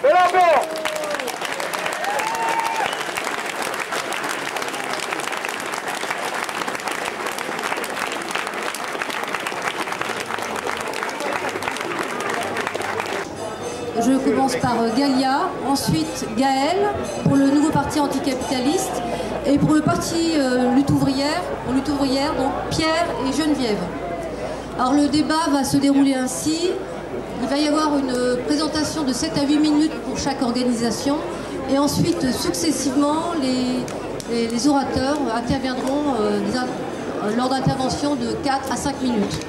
Et encore. Je commence par Galia, ensuite Gaël pour le nouveau parti anticapitaliste et pour le parti lutte ouvrière, donc Pierre et Geneviève. Alors le débat va se dérouler ainsi. Il va y avoir une présentation de 7 à 8 minutes pour chaque organisation et ensuite successivement les orateurs interviendront lors d'interventions de 4 à 5 minutes.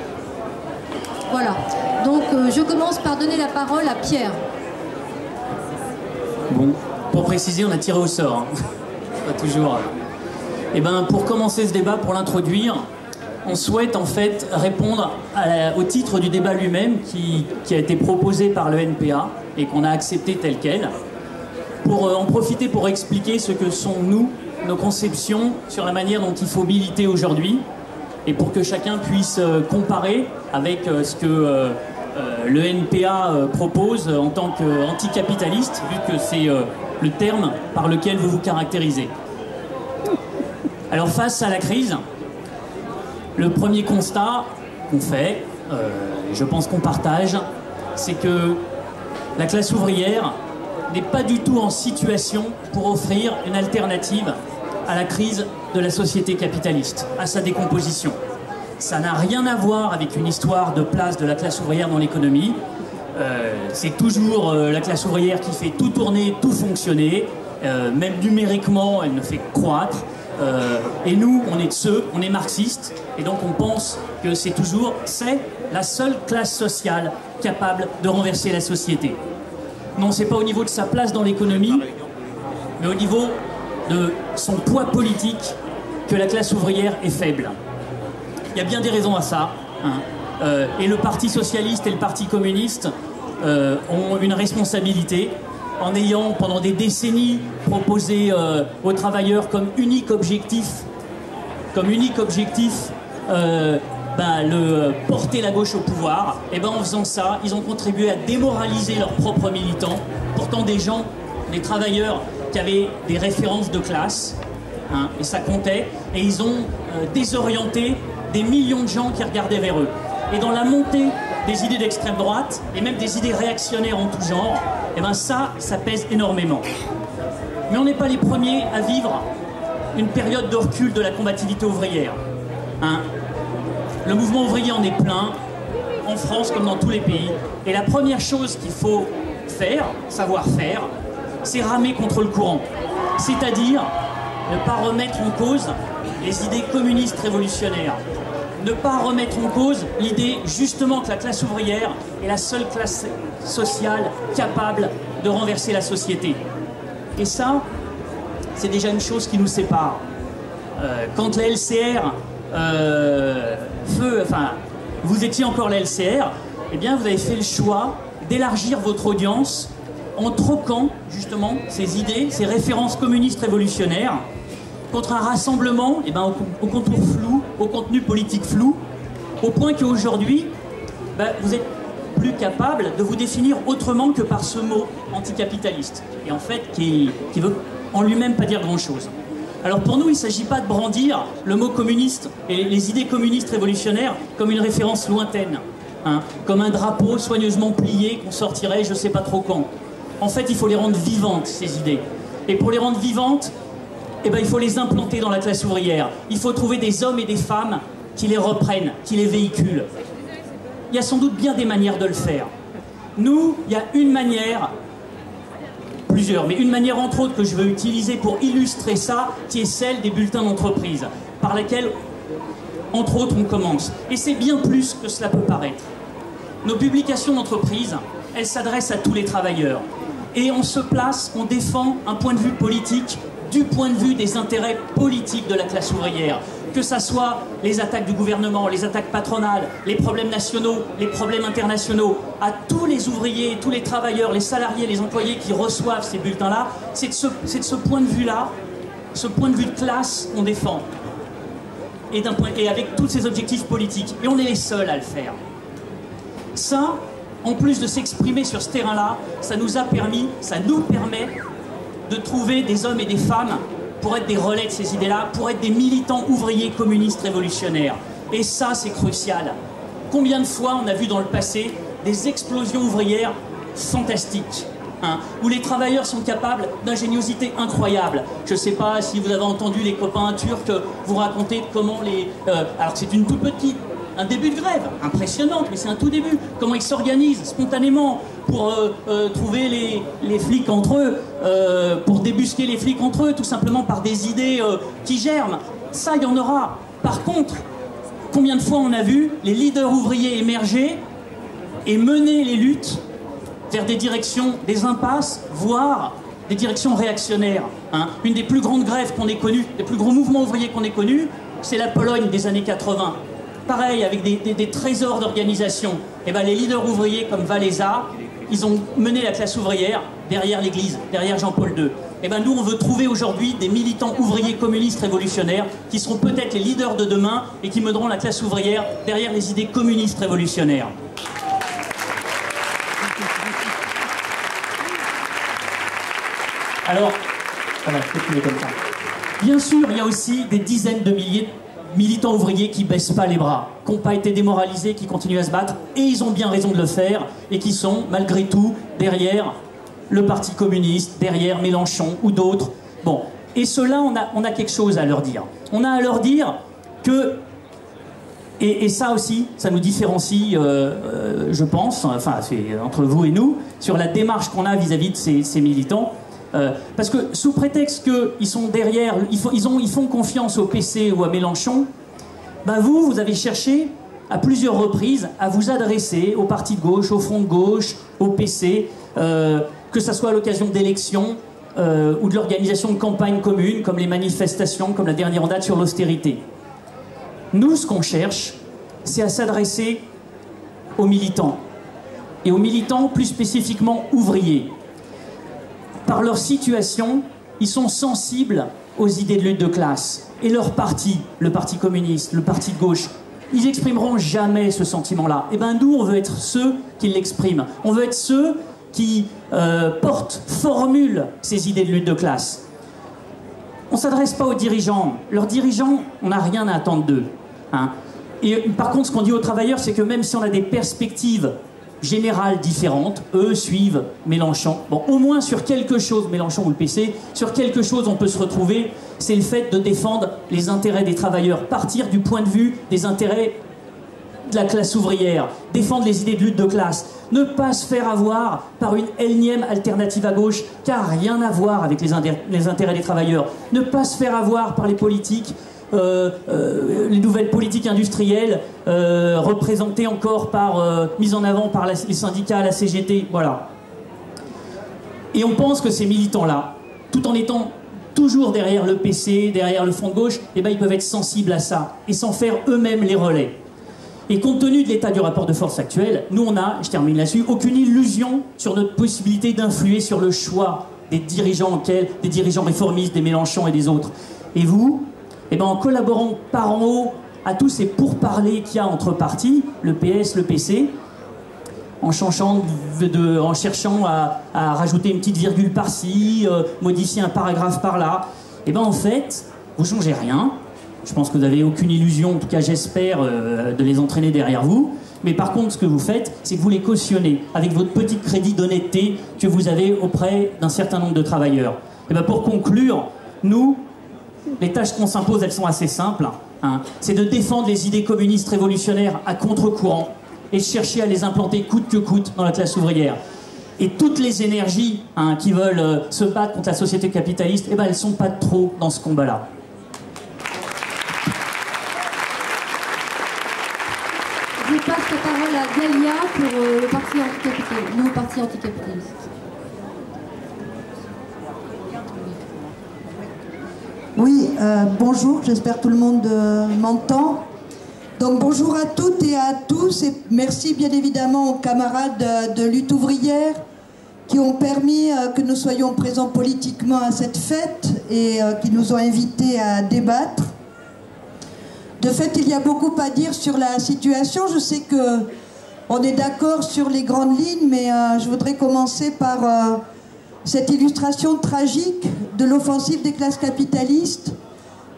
Voilà. Donc je commence par donner la parole à Pierre. Bon, pour préciser, on a tiré au sort. Hein. Pas toujours. Et ben, pour commencer ce débat, pour l'introduire, on souhaite en fait répondre au titre du débat lui-même qui a été proposé par le NPA et qu'on a accepté tel quel. Pour en profiter pour expliquer ce que sont nos conceptions sur la manière dont il faut militer aujourd'hui et pour que chacun puisse comparer avec ce que le NPA propose en tant qu'anticapitaliste, vu que c'est le terme par lequel vous vous caractérisez. Alors face à la crise, le premier constat qu'on fait, je pense qu'on partage, c'est que la classe ouvrière n'est pas du tout en situation pour offrir une alternative à la crise de la société capitaliste, à sa décomposition. Ça n'a rien à voir avec une histoire de place de la classe ouvrière dans l'économie. C'est toujours la classe ouvrière qui fait tout tourner, tout fonctionner. Même numériquement, elle ne fait que croître. Et nous, on est de ceux, on est marxistes, et donc on pense que c'est la seule classe sociale capable de renverser la société. Non, c'est pas au niveau de sa place dans l'économie, mais au niveau de son poids politique que la classe ouvrière est faible. Il y a bien des raisons à ça, hein. Et le Parti socialiste et le Parti communiste ont une responsabilité en ayant pendant des décennies proposé aux travailleurs comme unique objectif porter la gauche au pouvoir. Et ben en faisant ça, ils ont contribué à démoraliser leurs propres militants, pourtant des travailleurs qui avaient des références de classe, hein, et ça comptait, et ils ont désorienté des millions de gens qui regardaient vers eux. Et dans la montée des idées d'extrême droite, et même des idées réactionnaires en tout genre, et ben ça pèse énormément. Mais on n'est pas les premiers à vivre une période de recul de la combativité ouvrière, hein. Le mouvement ouvrier en est plein, en France comme dans tous les pays. Et la première chose qu'il faut savoir faire, c'est ramer contre le courant. C'est-à-dire ne pas remettre en cause les idées communistes révolutionnaires. Ne pas remettre en cause l'idée justement que la classe ouvrière est la seule classe sociale capable de renverser la société. Et ça, c'est déjà une chose qui nous sépare. Quand la LCR... vous étiez encore la LCR, eh bien vous avez fait le choix d'élargir votre audience en troquant justement ces idées, ces références communistes révolutionnaires contre un rassemblement au contour flou, au contenu politique flou, au point qu'aujourd'hui, vous êtes plus capable de vous définir autrement que par ce mot anticapitaliste, et en fait qui veut en lui-même pas dire grand-chose. Alors pour nous, il ne s'agit pas de brandir le mot communiste et les idées communistes révolutionnaires comme une référence lointaine, hein, comme un drapeau soigneusement plié qu'on sortirait je ne sais pas trop quand. En fait, il faut les rendre vivantes, ces idées. Et pour les rendre vivantes, il faut les implanter dans la classe ouvrière. Il faut trouver des hommes et des femmes qui les reprennent, qui les véhiculent. Il y a sans doute bien des manières de le faire. Nous, il y a une manière... plusieurs, mais une manière entre autres que je veux utiliser pour illustrer ça, qui est celle des bulletins d'entreprise, par laquelle, entre autres, on commence. Et c'est bien plus que cela peut paraître. Nos publications d'entreprise, elles s'adressent à tous les travailleurs. Et on se place, on défend un point de vue politique du point de vue des intérêts politiques de la classe ouvrière. Que ça soit les attaques du gouvernement, les attaques patronales, les problèmes nationaux, les problèmes internationaux, à tous les ouvriers, tous les travailleurs, les salariés, les employés qui reçoivent ces bulletins-là, c'est de ce point de vue-là, ce point de vue de classe qu'on défend. Et avec tous ces objectifs politiques. Et on est les seuls à le faire. Ça, en plus de s'exprimer sur ce terrain-là, ça nous permet de trouver des hommes et des femmes pour être des relais de ces idées-là, pour être des militants ouvriers communistes révolutionnaires. Et ça, c'est crucial. Combien de fois on a vu dans le passé des explosions ouvrières fantastiques, hein, où les travailleurs sont capables d'ingéniosité incroyable. Je ne sais pas si vous avez entendu les copains turcs vous raconter comment alors c'est une toute petite, un début de grève, impressionnante, mais c'est un tout début. Comment ils s'organisent spontanément pour trouver les flics entre eux, pour débusquer les flics entre eux, tout simplement par des idées qui germent. Ça, il y en aura. Par contre, combien de fois on a vu les leaders ouvriers émerger et mener les luttes vers des directions, des impasses, voire des directions réactionnaires, hein. Une des plus grandes grèves qu'on ait connues, des plus gros mouvements ouvriers qu'on ait connus, c'est la Pologne des années 80. Pareil, avec des trésors d'organisation. Et ben, les leaders ouvriers comme Wałęsa, ils ont mené la classe ouvrière derrière l'Église, derrière Jean-Paul II. Et ben, nous, on veut trouver aujourd'hui des militants ouvriers communistes révolutionnaires qui seront peut-être les leaders de demain et qui mèneront la classe ouvrière derrière les idées communistes révolutionnaires. Alors, voilà, je peux filer comme ça. Bien sûr, il y a aussi des dizaines de milliers de militants ouvriers qui ne baissent pas les bras, qui n'ont pas été démoralisés, qui continuent à se battre, et ils ont bien raison de le faire, et qui sont, malgré tout, derrière le Parti communiste, derrière Mélenchon ou d'autres. Bon, et ceux-là, on a quelque chose à leur dire. On a à leur dire que, et ça aussi, ça nous différencie, je pense, enfin, c'est entre vous et nous, sur la démarche qu'on a vis-à-vis de ces militants. Parce que sous prétexte qu'ils sont derrière, ils font confiance au PC ou à Mélenchon, ben vous avez cherché à plusieurs reprises à vous adresser au parti de gauche, au front de gauche, au PC, que ce soit à l'occasion d'élections ou de l'organisation de campagnes communes, comme les manifestations, comme la dernière en date sur l'austérité. Nous, ce qu'on cherche, c'est à s'adresser aux militants, et aux militants plus spécifiquement ouvriers. Par leur situation, ils sont sensibles aux idées de lutte de classe. Et leur parti, le Parti communiste, le Parti de gauche, ils n'exprimeront jamais ce sentiment-là. Et bien nous, on veut être ceux qui l'expriment. On veut être ceux qui formulent ces idées de lutte de classe. On ne s'adresse pas aux dirigeants. Leurs dirigeants, on n'a rien à attendre d'eux, hein. Et par contre, ce qu'on dit aux travailleurs, c'est que même si on a des perspectives générales différentes, eux suivent Mélenchon. Bon, au moins sur quelque chose, Mélenchon ou le PC, sur quelque chose on peut se retrouver, c'est le fait de défendre les intérêts des travailleurs, partir du point de vue des intérêts de la classe ouvrière, défendre les idées de lutte de classe, ne pas se faire avoir par une énième alternative à gauche qui n'a rien à voir avec les intérêts des travailleurs, ne pas se faire avoir par les politiques, les nouvelles politiques industrielles représentées encore mises en avant par les syndicats, la CGT, voilà. Et on pense que ces militants-là, tout en étant toujours derrière le PC, derrière le front de gauche, eh ben, ils peuvent être sensibles à ça et s'en faire eux-mêmes les relais. Et compte tenu de l'état du rapport de force actuel, nous on a, je termine là-dessus, aucune illusion sur notre possibilité d'influer sur le choix des dirigeants des dirigeants réformistes, des Mélenchon et des autres. Et vous, eh ben, en collaborant par en haut à tous ces pourparlers qu'il y a entre partis, le PS, le PC, en cherchant à rajouter une petite virgule par-ci, modifier un paragraphe par-là, eh ben, en fait, vous ne changez rien. Je pense que vous n'avez aucune illusion, en tout cas j'espère, de les entraîner derrière vous. Mais par contre, ce que vous faites, c'est que vous les cautionnez avec votre petit crédit d'honnêteté que vous avez auprès d'un certain nombre de travailleurs. Et ben pour conclure, nous, les tâches qu'on s'impose, elles sont assez simples, hein. C'est de défendre les idées communistes révolutionnaires à contre-courant et de chercher à les implanter coûte que coûte dans la classe ouvrière. Et toutes les énergies, hein, qui veulent se battre contre la société capitaliste, eh ben, elles ne sont pas trop dans ce combat-là. Je passe la parole à Galia pour le parti anticapitaliste, nouveau parti anticapitaliste. Oui, bonjour, j'espère que tout le monde m'entend. Donc bonjour à toutes et à tous et merci bien évidemment aux camarades de lutte ouvrière qui ont permis que nous soyons présents politiquement à cette fête et qui nous ont invités à débattre. De fait, il y a beaucoup à dire sur la situation. Je sais que On est d'accord sur les grandes lignes, mais je voudrais commencer par cette illustration tragique de l'offensive des classes capitalistes,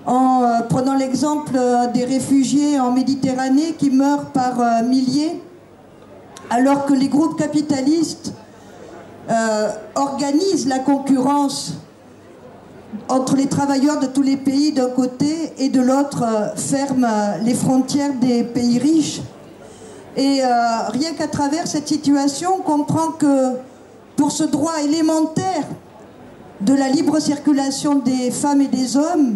en prenant l'exemple des réfugiés en Méditerranée qui meurent par milliers, alors que les groupes capitalistes organisent la concurrence entre les travailleurs de tous les pays d'un côté et de l'autre ferment les frontières des pays riches. Et rien qu'à travers cette situation, on comprend que pour ce droit élémentaire de la libre circulation des femmes et des hommes,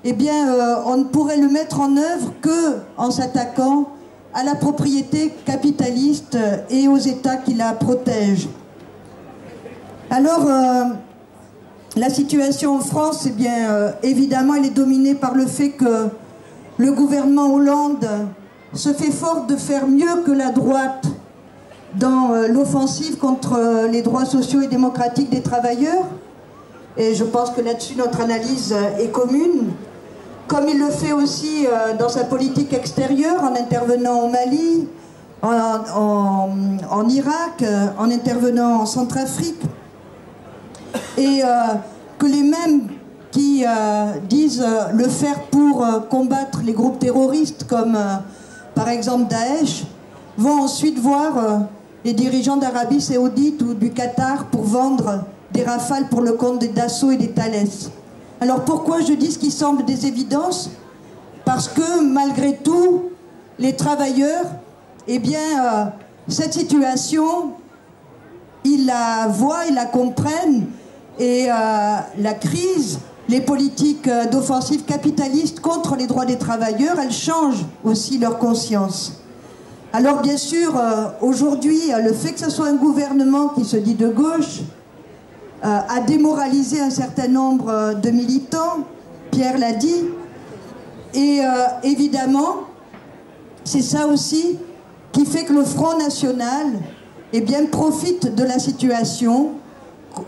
eh bien, on ne pourrait le mettre en œuvre qu'en s'attaquant à la propriété capitaliste et aux États qui la protègent. Alors, la situation en France, eh bien, évidemment, elle est dominée par le fait que le gouvernement Hollande se fait fort de faire mieux que la droite dans l'offensive contre les droits sociaux et démocratiques des travailleurs. Et je pense que là-dessus, notre analyse est commune. Comme il le fait aussi dans sa politique extérieure, en intervenant au Mali, en Irak, en intervenant en Centrafrique. Et que les mêmes qui disent le faire pour combattre les groupes terroristes comme par exemple Daesh, vont ensuite voir les dirigeants d'Arabie Saoudite ou du Qatar pour vendre des rafales pour le compte des Dassault et des Thales. Alors pourquoi je dis ce qui semble des évidences? Parce que malgré tout, les travailleurs, eh bien, cette situation, ils la voient, ils la comprennent, et la crise, les politiques d'offensive capitaliste contre les droits des travailleurs, elles changent aussi leur conscience. Alors bien sûr, aujourd'hui, le fait que ce soit un gouvernement qui se dit de gauche a démoralisé un certain nombre de militants, Pierre l'a dit, et évidemment, c'est ça aussi qui fait que le Front National, eh bien, profite de la situation.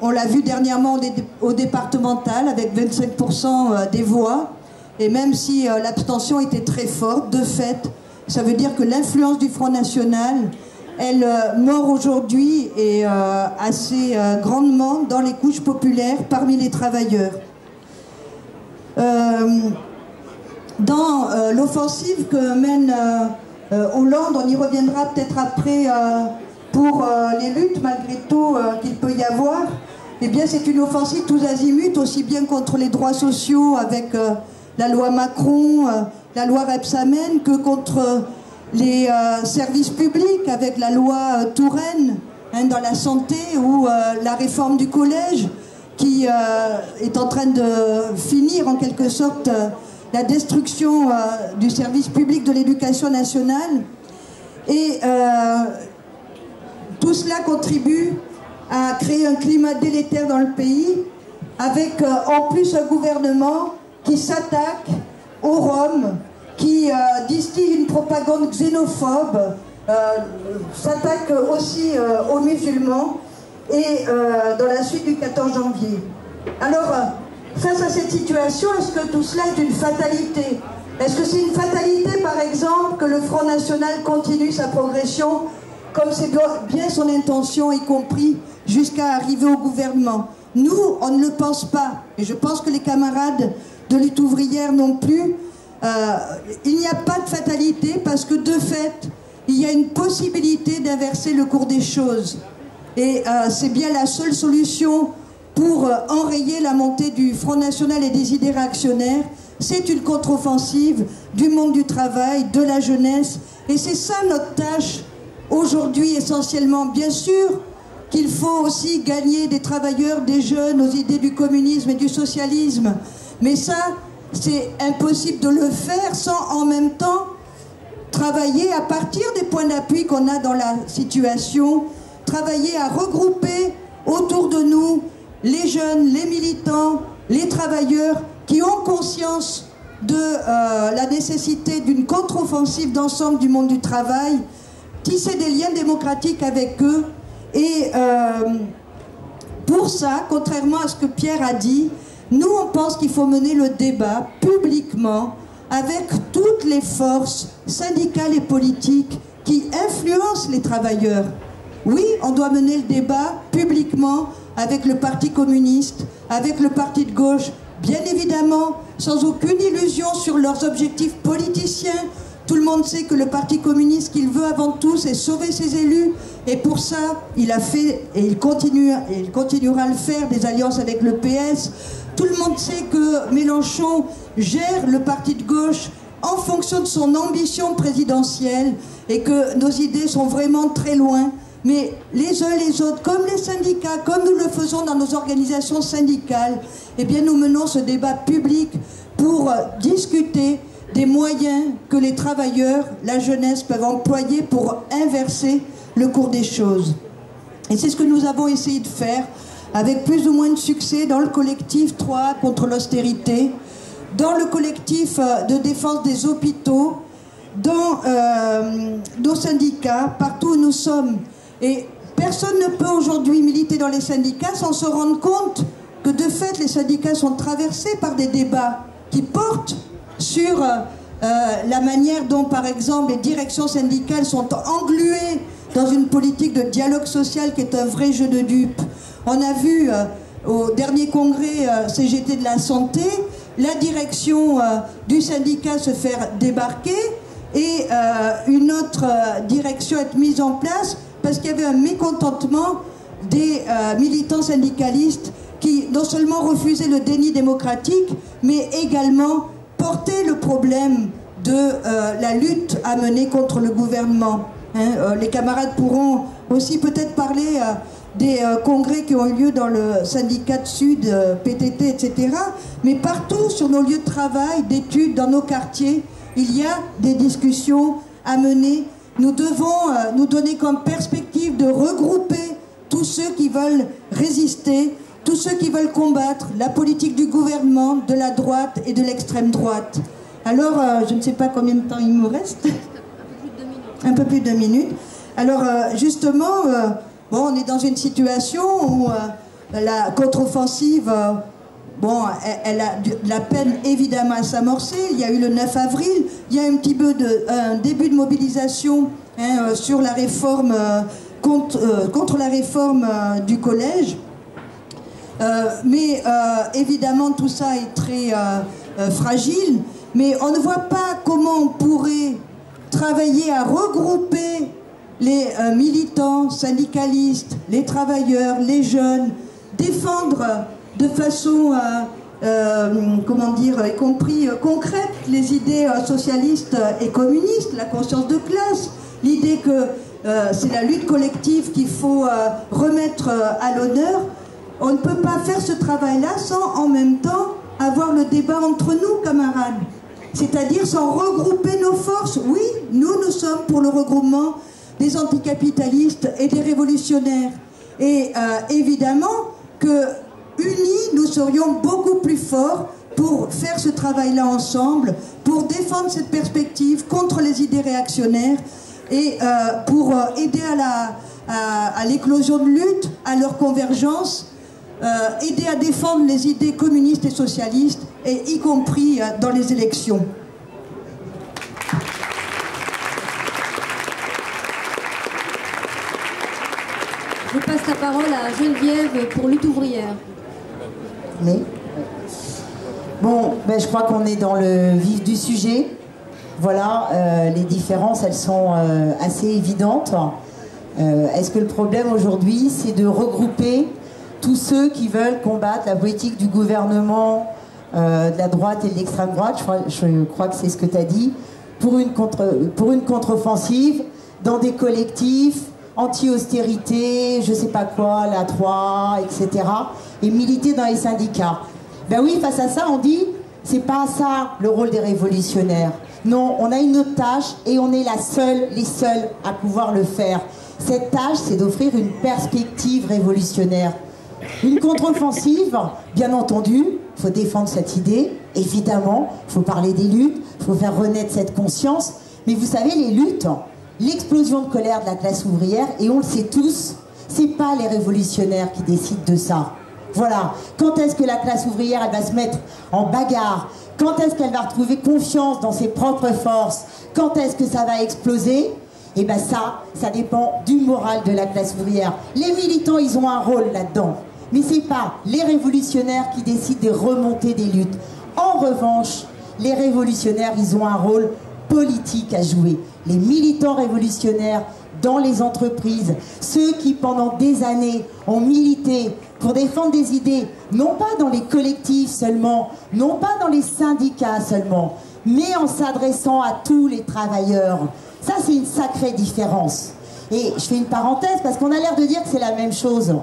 On l'a vu dernièrement au départemental avec 25% des voix, et même si l'abstention était très forte, de fait, ça veut dire que l'influence du Front National, elle mord aujourd'hui et assez grandement dans les couches populaires parmi les travailleurs. Dans l'offensive que mène Hollande, on y reviendra peut-être après pour les luttes malgré tout qu'il peut y avoir, eh bien c'est une offensive tous azimuts, aussi bien contre les droits sociaux avec la loi Macron, la loi Rebsamen, que contre les services publics avec la loi Touraine dans la santé, ou la réforme du collège qui est en train de finir en quelque sorte la destruction du service public de l'éducation nationale. Et tout cela contribue à créer un climat délétère dans le pays, avec en plus un gouvernement qui s'attaque aux Roms, qui distille une propagande xénophobe, s'attaque aussi aux musulmans, et dans la suite du 14 janvier. Alors, face à cette situation, est-ce que tout cela est une fatalité? Est-ce que c'est une fatalité, par exemple, que le Front National continue sa progression, comme c'est bien son intention, y compris jusqu'à arriver au gouvernement? Nous, on ne le pense pas, et je pense que les camarades de lutte ouvrière non plus. Il n'y a pas de fatalité, parce que de fait, il y a une possibilité d'inverser le cours des choses. Et c'est bien la seule solution pour enrayer la montée du Front National et des idées réactionnaires. C'est une contre-offensive du monde du travail, de la jeunesse. Et c'est ça notre tâche aujourd'hui essentiellement. Bien sûr qu'il faut aussi gagner des travailleurs, des jeunes aux idées du communisme et du socialisme. Mais ça, c'est impossible de le faire sans en même temps travailler à partir des points d'appui qu'on a dans la situation, travailler à regrouper autour de nous les jeunes, les militants, les travailleurs qui ont conscience de la nécessité d'une contre-offensive d'ensemble du monde du travail, tisser des liens démocratiques avec eux. Et pour ça, contrairement à ce que Pierre a dit, nous on pense qu'il faut mener le débat publiquement avec toutes les forces syndicales et politiques qui influencent les travailleurs. Oui, on doit mener le débat publiquement avec le Parti communiste, avec le parti de gauche, bien évidemment, sans aucune illusion sur leurs objectifs politiciens. Tout le monde sait que le Parti communiste, qu'il veut avant tout, c'est sauver ses élus. Et pour ça, il a fait, et il continuera à le faire, des alliances avec le PS. Tout le monde sait que Mélenchon gère le parti de gauche en fonction de son ambition présidentielle et que nos idées sont vraiment très loin. Mais les uns et les autres, comme les syndicats, comme nous le faisons dans nos organisations syndicales, eh bien nous menons ce débat public pour discuter des moyens que les travailleurs, la jeunesse peuvent employer pour inverser le cours des choses. Et c'est ce que nous avons essayé de faire avec plus ou moins de succès dans le collectif 3 contre l'austérité, dans le collectif de défense des hôpitaux, dans nos syndicats, partout où nous sommes. Et personne ne peut aujourd'hui militer dans les syndicats sans se rendre compte que de fait les syndicats sont traversés par des débats qui portent sur la manière dont par exemple les directions syndicales sont engluées dans une politique de dialogue social qui est un vrai jeu de dupes. On a vu au dernier congrès CGT de la santé la direction du syndicat se faire débarquer et une autre direction être mise en place parce qu'il y avait un mécontentement des militants syndicalistes qui non seulement refusaient le déni démocratique, mais également portaient le problème de la lutte à mener contre le gouvernement. Les camarades pourront aussi peut-être parler des congrès qui ont eu lieu dans le syndicat de Sud, PTT, etc. Mais partout sur nos lieux de travail, d'études, dans nos quartiers, il y a des discussions à mener. Nous devons nous donner comme perspective de regrouper tous ceux qui veulent résister, tous ceux qui veulent combattre la politique du gouvernement, de la droite et de l'extrême droite. Alors, je ne sais pas combien de temps il me reste. Un peu plus de 2 minutes. Alors, justement, bon, on est dans une situation où la contre-offensive, bon, elle a de la peine évidemment à s'amorcer. Il y a eu le 9 avril, il y a un petit peu un début de mobilisation sur la réforme, contre la réforme du collège. Mais évidemment, tout ça est très fragile. Mais on ne voit pas comment on pourrait travailler à regrouper les militants, syndicalistes, les travailleurs, les jeunes, défendre de façon, comment dire, y compris concrète, les idées socialistes et communistes, la conscience de classe, l'idée que c'est la lutte collective qu'il faut remettre à l'honneur. On ne peut pas faire ce travail-là sans en même temps avoir le débat entre nous, camarades. C'est-à-dire sans regrouper nos forces. Oui, nous sommes pour le regroupement des anticapitalistes et des révolutionnaires. Et évidemment que, unis, nous serions beaucoup plus forts pour faire ce travail-là ensemble, pour défendre cette perspective contre les idées réactionnaires et pour aider à l'éclosion de lutte, à leur convergence, aider à défendre les idées communistes et socialistes, et y compris dans les élections. Je passe la parole à Geneviève pour Lutte ouvrière. Mais bon, ben, je crois qu'on est dans le vif du sujet. Voilà, les différences, elles sont assez évidentes. Est-ce que le problème aujourd'hui, c'est de regrouper tous ceux qui veulent combattre la politique du gouvernement, de la droite et de l'extrême droite, je crois que c'est ce que tu as dit, pour une contre-offensive, dans des collectifs, anti-austérité, je sais pas quoi, la 3, etc., et militer dans les syndicats. Ben oui, face à ça, on dit, c'est pas ça le rôle des révolutionnaires. Non, on a une autre tâche et on est les seuls à pouvoir le faire. Cette tâche, c'est d'offrir une perspective révolutionnaire. Une contre-offensive, bien entendu, il faut défendre cette idée, évidemment, il faut parler des luttes, il faut faire renaître cette conscience, mais vous savez, les luttes, l'explosion de colère de la classe ouvrière, et on le sait tous, c'est pas les révolutionnaires qui décident de ça. Voilà, quand est-ce que la classe ouvrière, elle va se mettre en bagarre? Quand est-ce qu'elle va retrouver confiance dans ses propres forces? Quand est-ce que ça va exploser? Et bien ça dépend du moral de la classe ouvrière. Les militants, ils ont un rôle là-dedans. Mais ce n'est pas les révolutionnaires qui décident de remonter des luttes. En revanche, les révolutionnaires, ils ont un rôle politique à jouer. Les militants révolutionnaires dans les entreprises, ceux qui pendant des années ont milité pour défendre des idées, non pas dans les collectifs seulement, non pas dans les syndicats seulement, mais en s'adressant à tous les travailleurs. Ça, c'est une sacrée différence. Et je fais une parenthèse parce qu'on a l'air de dire que c'est la même chose.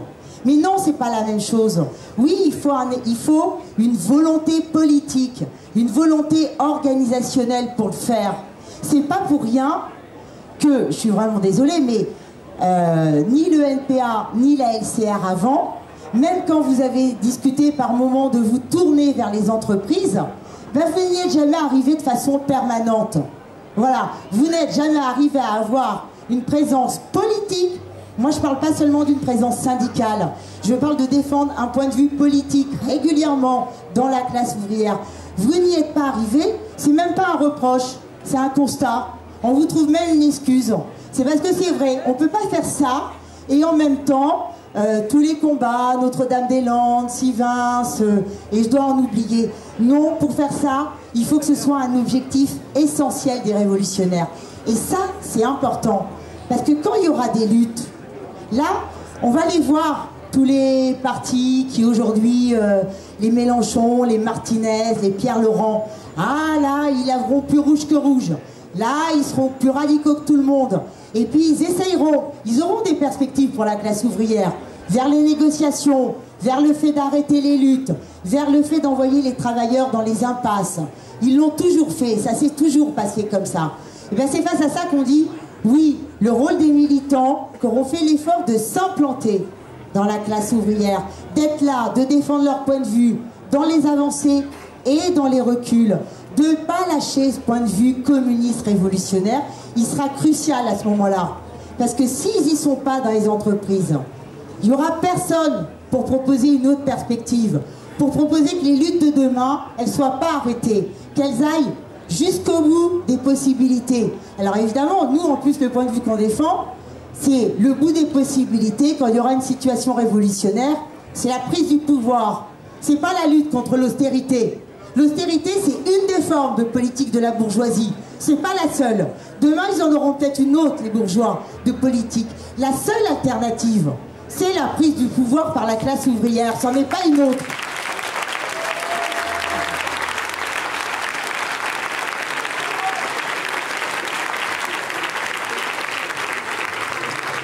Mais non, c'est pas la même chose. Oui, il faut une volonté politique, une volonté organisationnelle pour le faire. C'est pas pour rien que, je suis vraiment désolée, mais ni le NPA, ni la LCR avant, même quand vous avez discuté par moment de vous tourner vers les entreprises, ben vous n'êtes jamais arrivé de façon permanente. Voilà, vous n'êtes jamais arrivé à avoir une présence politique. Moi, je ne parle pas seulement d'une présence syndicale. Je parle de défendre un point de vue politique régulièrement dans la classe ouvrière. Vous n'y êtes pas arrivé, c'est même pas un reproche, c'est un constat. On vous trouve même une excuse. C'est parce que c'est vrai, on ne peut pas faire ça et en même temps, tous les combats, Notre-Dame-des-Landes, Sivins, et je dois en oublier. Non, pour faire ça, il faut que ce soit un objectif essentiel des révolutionnaires. Et ça, c'est important. Parce que quand il y aura des luttes, là, on va les voir, tous les partis qui aujourd'hui, les Mélenchon, les Martinez, les Pierre Laurent, ah là, ils lèveront plus rouge que rouge. Là, ils seront plus radicaux que tout le monde. Et puis, ils essayeront, ils auront des perspectives pour la classe ouvrière, vers les négociations, vers le fait d'arrêter les luttes, vers le fait d'envoyer les travailleurs dans les impasses. Ils l'ont toujours fait, ça s'est toujours passé comme ça. Et bien, c'est face à ça qu'on dit, oui, le rôle des militants qui auront fait l'effort de s'implanter dans la classe ouvrière, d'être là, de défendre leur point de vue, dans les avancées et dans les reculs, de ne pas lâcher ce point de vue communiste révolutionnaire, il sera crucial à ce moment-là. Parce que s'ils n'y sont pas dans les entreprises, il n'y aura personne pour proposer une autre perspective, pour proposer que les luttes de demain, elles ne soient pas arrêtées, qu'elles aillent jusqu'au bout des possibilités. Alors évidemment, nous, en plus, le point de vue qu'on défend, c'est le bout des possibilités quand il y aura une situation révolutionnaire, c'est la prise du pouvoir. C'est pas la lutte contre l'austérité. L'austérité, c'est une des formes de politique de la bourgeoisie. C'est pas la seule. Demain, ils en auront peut-être une autre, les bourgeois, de politique. La seule alternative, c'est la prise du pouvoir par la classe ouvrière. C'en est pas une autre.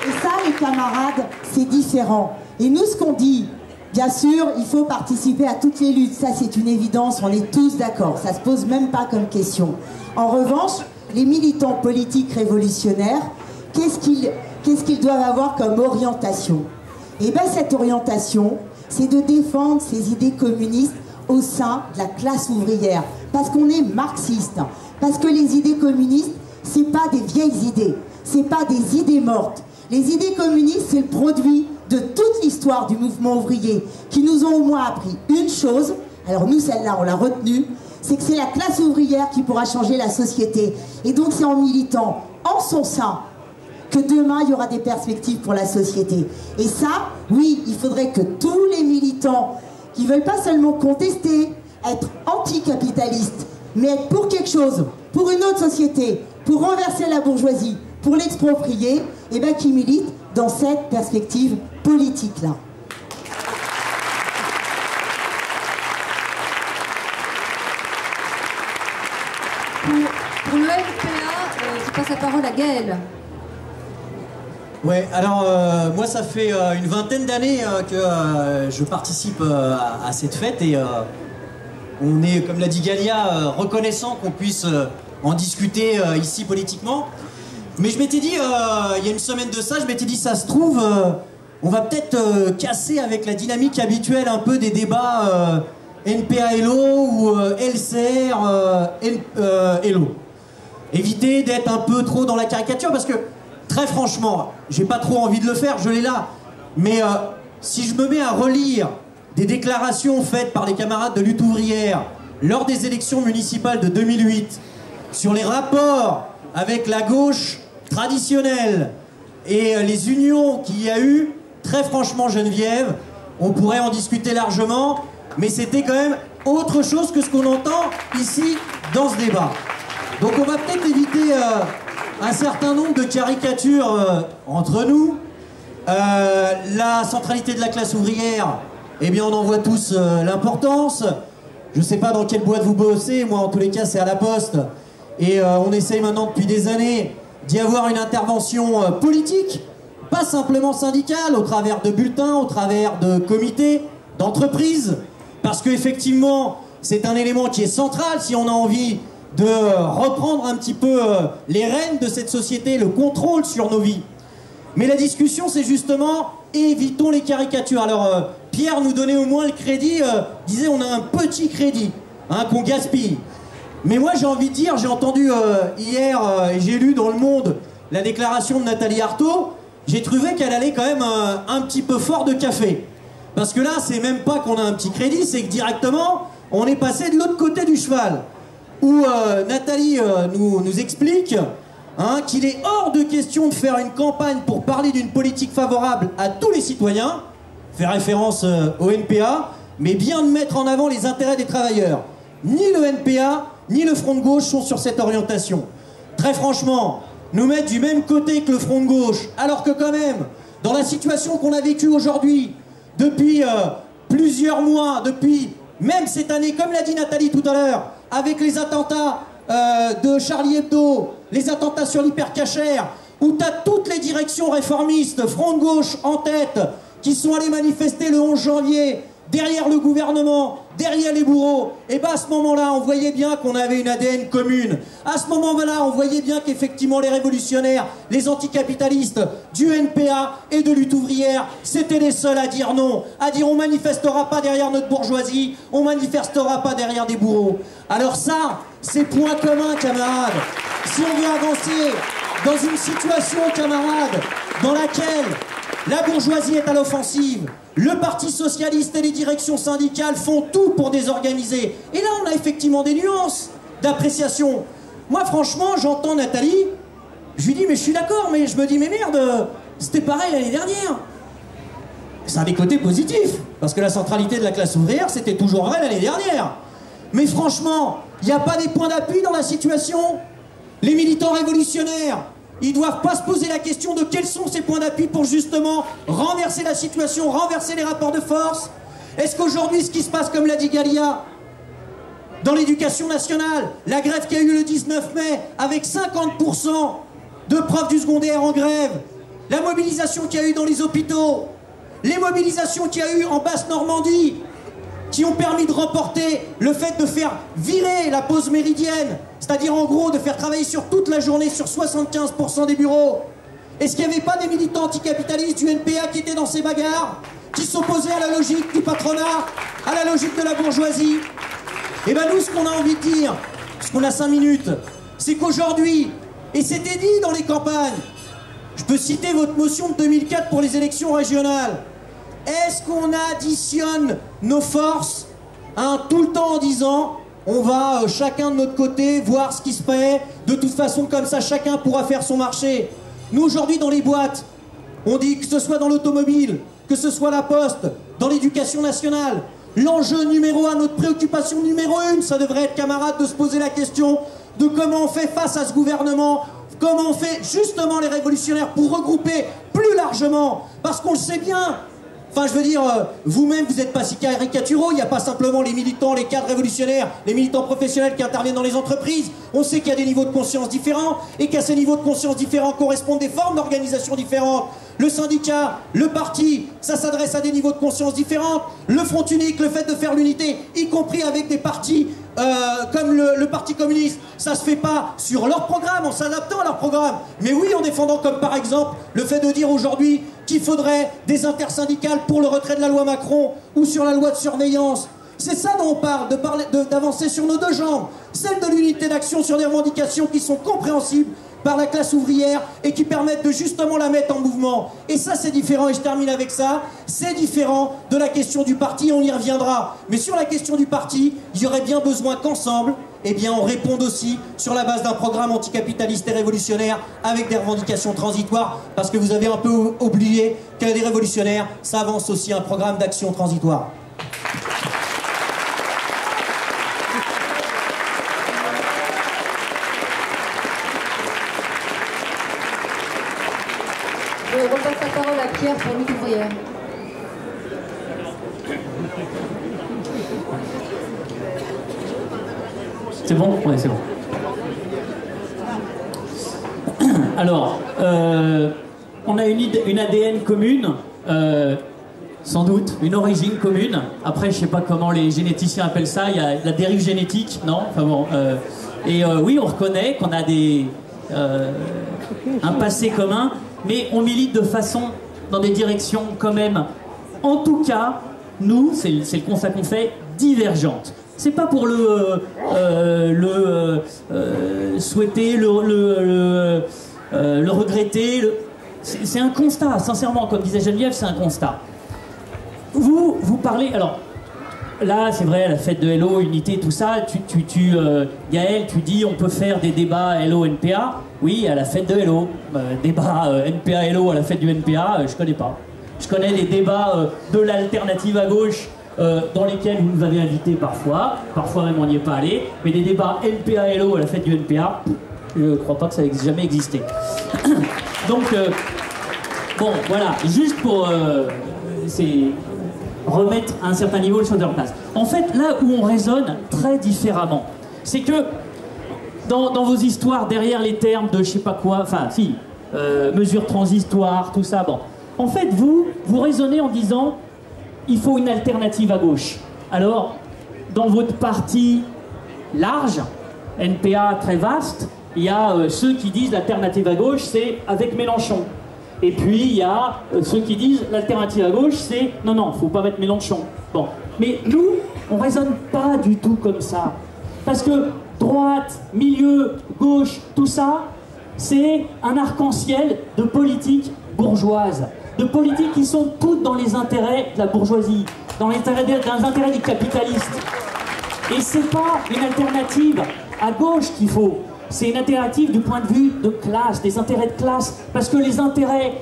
Et ça, les camarades, c'est différent. Et nous, ce qu'on dit, bien sûr, il faut participer à toutes les luttes. Ça, c'est une évidence, on est tous d'accord. Ça se pose même pas comme question. En revanche, les militants politiques révolutionnaires, qu'est-ce qu'ils doivent avoir comme orientation? Et bien, cette orientation, c'est de défendre ces idées communistes au sein de la classe ouvrière. Parce qu'on est marxiste. Parce que les idées communistes, c'est pas des vieilles idées. C'est pas des idées mortes. Les idées communistes, c'est le produit de toute l'histoire du mouvement ouvrier, qui nous ont au moins appris une chose, alors nous, celle-là, on l'a retenue, c'est que c'est la classe ouvrière qui pourra changer la société. Et donc, c'est en militant en son sein que demain, il y aura des perspectives pour la société. Et ça, oui, il faudrait que tous les militants qui ne veulent pas seulement contester, être anticapitalistes, mais être pour quelque chose, pour une autre société, pour renverser la bourgeoisie, pour l'exproprier, et bien qui militent dans cette perspective politique-là. Pour le NPA, je passe la parole à Gaël. Ouais, alors moi ça fait une vingtaine d'années que je participe à cette fête et on est, comme l'a dit Galia, reconnaissant qu'on puisse en discuter ici politiquement. Mais je m'étais dit, il y a une semaine de ça, je m'étais dit, ça se trouve, on va peut-être casser avec la dynamique habituelle un peu des débats NPA-LO ou LCR-LO. Éviter d'être un peu trop dans la caricature, parce que, très franchement, j'ai pas trop envie de le faire, je l'ai là. Mais si je me mets à relire des déclarations faites par les camarades de lutte ouvrière lors des élections municipales de 2008 sur les rapports avec la gauche traditionnelles et les unions qu'il y a eu, très franchement Geneviève, on pourrait en discuter largement, mais c'était quand même autre chose que ce qu'on entend ici dans ce débat. Donc on va peut-être éviter un certain nombre de caricatures entre nous. La centralité de la classe ouvrière, eh bien on en voit tous l'importance. Je ne sais pas dans quelle boîte vous bossez, moi en tous les cas c'est à la Poste. Et on essaye maintenant depuis des années d'y avoir une intervention politique, pas simplement syndicale, au travers de bulletins, au travers de comités, d'entreprises, parce qu'effectivement c'est un élément qui est central si on a envie de reprendre un petit peu les rênes de cette société, le contrôle sur nos vies. Mais la discussion, c'est justement évitons les caricatures. Alors Pierre nous donnait au moins le crédit, disait on a un petit crédit hein, qu'on gaspille. Mais moi j'ai envie de dire, j'ai entendu hier et j'ai lu dans Le Monde la déclaration de Nathalie Arthaud, j'ai trouvé qu'elle allait quand même un petit peu fort de café. Parce que là c'est même pas qu'on a un petit crédit, c'est que directement on est passé de l'autre côté du cheval. Où Nathalie nous explique hein, qu'il est hors de question de faire une campagne pour parler d'une politique favorable à tous les citoyens, fait référence au NPA, mais bien de mettre en avant les intérêts des travailleurs. Ni le NPA, ni le Front de gauche sont sur cette orientation. Très franchement, nous mettre du même côté que le Front de gauche, alors que quand même, dans la situation qu'on a vécue aujourd'hui, depuis plusieurs mois, depuis même cette année, comme l'a dit Nathalie tout à l'heure, avec les attentats de Charlie Hebdo, les attentats sur l'hypercachère, où tu as toutes les directions réformistes, Front de gauche en tête, qui sont allés manifester le 11 janvier, derrière le gouvernement, derrière les bourreaux, et bien à ce moment-là, on voyait bien qu'on avait une ADN commune. À ce moment-là, on voyait bien qu'effectivement les révolutionnaires, les anticapitalistes du NPA et de lutte ouvrière, c'était les seuls à dire non, à dire on manifestera pas derrière notre bourgeoisie, on manifestera pas derrière des bourreaux. Alors ça, c'est point commun, camarades. Si on veut avancer dans une situation, camarades, dans laquelle la bourgeoisie est à l'offensive, le Parti socialiste et les directions syndicales font tout pour désorganiser. Et là, on a effectivement des nuances d'appréciation. Moi, franchement, j'entends Nathalie, je lui dis, mais je suis d'accord, mais je me dis, mais merde, c'était pareil l'année dernière. Ça a des côtés positifs, parce que la centralité de la classe ouvrière, c'était toujours vrai l'année dernière. Mais franchement, il n'y a pas des points d'appui dans la situation. Les militants révolutionnaires, ils ne doivent pas se poser la question de quels sont ces points d'appui pour justement renverser la situation, renverser les rapports de force. Est-ce qu'aujourd'hui, ce qui se passe, comme l'a dit Galia, dans l'éducation nationale, la grève qui a eu le 19 mai, avec 50% de profs du secondaire en grève, la mobilisation qu'il y a eu dans les hôpitaux, les mobilisations qu'il y a eu en Basse-Normandie, qui ont permis de remporter le fait de faire virer la pause méridienne, c'est-à-dire en gros de faire travailler sur toute la journée sur 75% des bureaux. Est-ce qu'il n'y avait pas des militants anticapitalistes du NPA qui étaient dans ces bagarres, qui s'opposaient à la logique du patronat, à la logique de la bourgeoisie? Et bien nous, ce qu'on a envie de dire, parce qu'on a 5 minutes, c'est qu'aujourd'hui, et c'était dit dans les campagnes, je peux citer votre motion de 2004 pour les élections régionales, est-ce qu'on additionne nos forces tout le temps en disant on va chacun de notre côté voir ce qui se fait, de toute façon comme ça chacun pourra faire son marché. Nous aujourd'hui dans les boîtes, on dit que ce soit dans l'automobile, que ce soit la poste, dans l'éducation nationale, l'enjeu numéro 1, notre préoccupation numéro 1, ça devrait être, camarades, de se poser la question de comment on fait face à ce gouvernement, comment on fait justement les révolutionnaires pour regrouper plus largement, parce qu'on le sait bien. Enfin, je veux dire, vous-même, vous n'êtes pas si caricaturaux. Il n'y a pas simplement les militants, les cadres révolutionnaires, les militants professionnels qui interviennent dans les entreprises. On sait qu'il y a des niveaux de conscience différents et qu'à ces niveaux de conscience différents correspondent des formes d'organisation différentes. Le syndicat, le parti, ça s'adresse à des niveaux de conscience différents. Le front unique, le fait de faire l'unité, y compris avec des partis comme le Parti communiste, ça se fait pas sur leur programme, en s'adaptant à leur programme. Mais oui, en défendant comme par exemple le fait de dire aujourd'hui qu'il faudrait des intersyndicales pour le retrait de la loi Macron ou sur la loi de surveillance. C'est ça dont on parle, d'avancer sur nos deux jambes. Celle de l'unité d'action sur des revendications qui sont compréhensibles par la classe ouvrière et qui permettent de justement la mettre en mouvement. Et ça, c'est différent, et je termine avec ça, c'est différent de la question du parti, on y reviendra. Mais sur la question du parti, il y aurait bien besoin qu'ensemble, eh bien on réponde aussi sur la base d'un programme anticapitaliste et révolutionnaire avec des revendications transitoires, parce que vous avez un peu oublié que des révolutionnaires, ça avance aussi un programme d'action transitoire. Je repasse la parole à Pierre pour Lutte ouvrière. C'est bon? Ouais, c'est bon. Alors, on a une ADN commune, sans doute, une origine commune. Après, je sais pas comment les généticiens appellent ça, il y a la dérive génétique, non? Enfin bon, oui, on reconnaît qu'on a un passé commun, mais on milite de façon, dans des directions quand même, en tout cas, nous, c'est le constat qu'on fait, divergentes. C'est pas pour le souhaiter, le regretter. C'est un constat, sincèrement, comme disait Geneviève, c'est un constat. Vous parlez, alors là c'est vrai, la fête de Hello, Unité, tout ça, Gaël, tu dis on peut faire des débats Hello-NPA. Oui, à la fête de Hello. Débat NPA-Hello à la fête du NPA, je connais pas. Je connais les débats de l'alternative à gauche, dans lesquels vous nous avez invités parfois même on n'y est pas allé, mais des débats NPA-Hello à la fête du NPA, je ne crois pas que ça ait jamais existé. Donc, bon, voilà, juste pour remettre à un certain niveau les choses de leur place. En fait, là où on raisonne très différemment, c'est que dans vos histoires, derrière les termes de je sais pas quoi, enfin, si, mesures transitoires, tout ça, bon. En fait, vous raisonnez en disant il faut une alternative à gauche. Alors, dans votre parti large, NPA très vaste, il y a ceux qui disent l'alternative à gauche, c'est avec Mélenchon. Et puis, il y a ceux qui disent l'alternative à gauche, c'est non, non, faut pas mettre Mélenchon. Bon. Mais nous, on raisonne pas du tout comme ça. Parce que droite, milieu, gauche, tout ça, c'est un arc-en-ciel de politique bourgeoise. De politiques qui sont toutes dans les intérêts de la bourgeoisie, dans les intérêts des capitalistes. Et c'est pas une alternative à gauche qu'il faut, c'est une alternative du point de vue de classe, des intérêts de classe, parce que les intérêts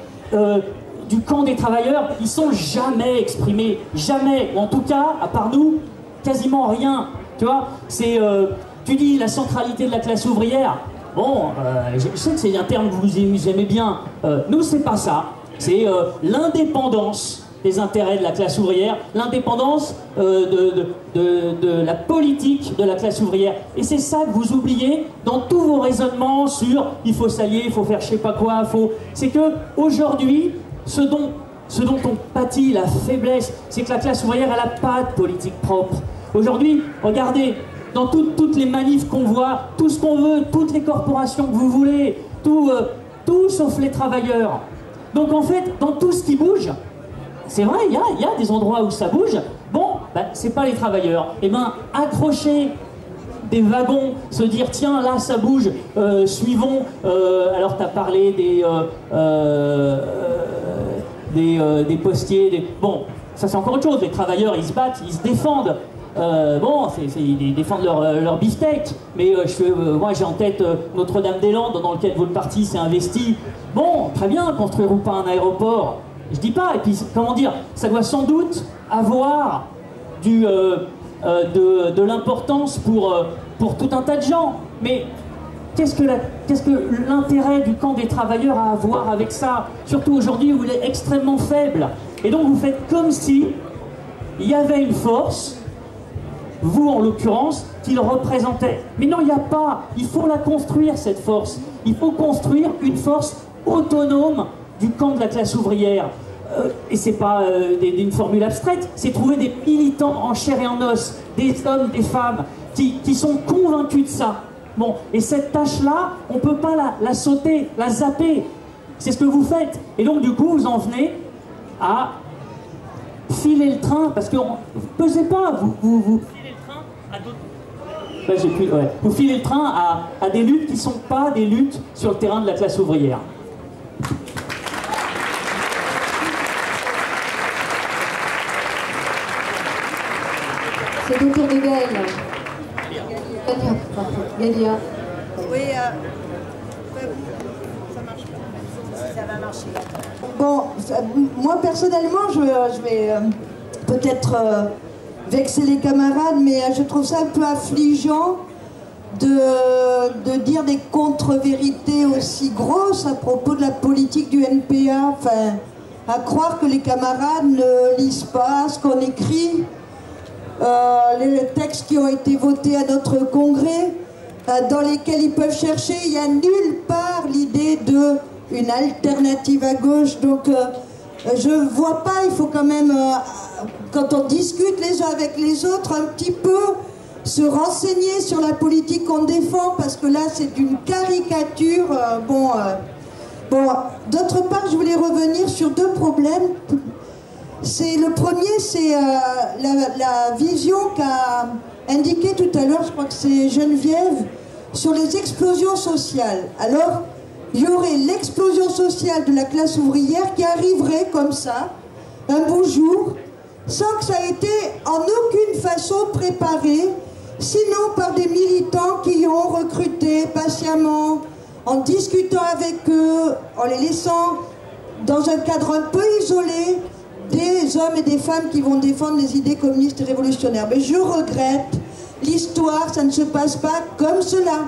du camp des travailleurs, ils sont jamais exprimés, jamais, ou en tout cas, à part nous, quasiment rien. Tu vois, c'est, tu dis la centralité de la classe ouvrière, bon, je sais que c'est un terme que vous aimez bien, nous c'est pas ça. C'est l'indépendance des intérêts de la classe ouvrière, l'indépendance de la politique de la classe ouvrière. Et c'est ça que vous oubliez dans tous vos raisonnements sur il faut s'allier, il faut faire je sais pas quoi, c'est que aujourd'hui, ce dont on pâtit, la faiblesse, c'est que la classe ouvrière, elle n'a pas de politique propre. Aujourd'hui, regardez, dans toutes les manifs qu'on voit, tout ce qu'on veut, toutes les corporations que vous voulez, tout sauf les travailleurs. Donc en fait, dans tout ce qui bouge, c'est vrai, il y a des endroits où ça bouge, bon, ben, c'est pas les travailleurs. Eh ben, accrocher des wagons, se dire, tiens, là, ça bouge, suivons, alors tu as parlé des postiers, bon, ça c'est encore autre chose, les travailleurs, ils se battent, ils se défendent. Bon, ils défendent leur beefsteak, mais moi j'ai en tête Notre-Dame-des-Landes dans lequel votre parti s'est investi. Bon, très bien, construire ou pas un aéroport, je dis pas, et puis comment dire, ça doit sans doute avoir de l'importance pour tout un tas de gens, mais qu'est-ce que l'intérêt du camp des travailleurs a à voir avec ça, surtout aujourd'hui où il est extrêmement faible. Et donc vous faites comme si il y avait une force, vous en l'occurrence, qu'il représentait. Mais non, il n'y a pas. Il faut la construire, cette force. Il faut construire une force autonome du camp de la classe ouvrière. Et c'est pas une formule abstraite, c'est trouver des militants en chair et en os, des hommes, des femmes, qui sont convaincus de ça. Bon, et cette tâche-là, on ne peut pas la sauter, la zapper. C'est ce que vous faites. Et donc, du coup, vous en venez à filer le train, parce que vous ne pesez pas, vous filez le train à d'autres... Vous filez le train à des luttes qui ne sont pas des luttes sur le terrain de la classe ouvrière. C'est au tour de Gaël. Galia. Oui, ça marche pas. Ça va marcher. Bon, moi personnellement, je vais peut-être vexer les camarades, mais je trouve ça un peu affligeant de dire des contre-vérités aussi grosses à propos de la politique du NPA. Enfin, à croire que les camarades ne lisent pas ce qu'on écrit, les textes qui ont été votés à notre congrès, dans lesquels ils peuvent chercher. Il n'y a nulle part l'idée d'une alternative à gauche. Donc, je ne vois pas, il faut quand même, quand on discute les uns avec les autres, un petit peu se renseigner sur la politique qu'on défend, parce que là, c'est une caricature. Bon, d'autre part, je voulais revenir sur deux problèmes. Le premier, c'est la vision qu'a indiquée tout à l'heure, je crois que c'est Geneviève, sur les explosions sociales. Alors, il y aurait l'explosion sociale de la classe ouvrière qui arriverait comme ça, un beau jour, sans que ça ait été en aucune façon préparé, sinon par des militants qui ont recruté patiemment, en discutant avec eux, en les laissant dans un cadre un peu isolé, des hommes et des femmes qui vont défendre les idées communistes et révolutionnaires. Mais je regrette, l'histoire, ça ne se passe pas comme cela.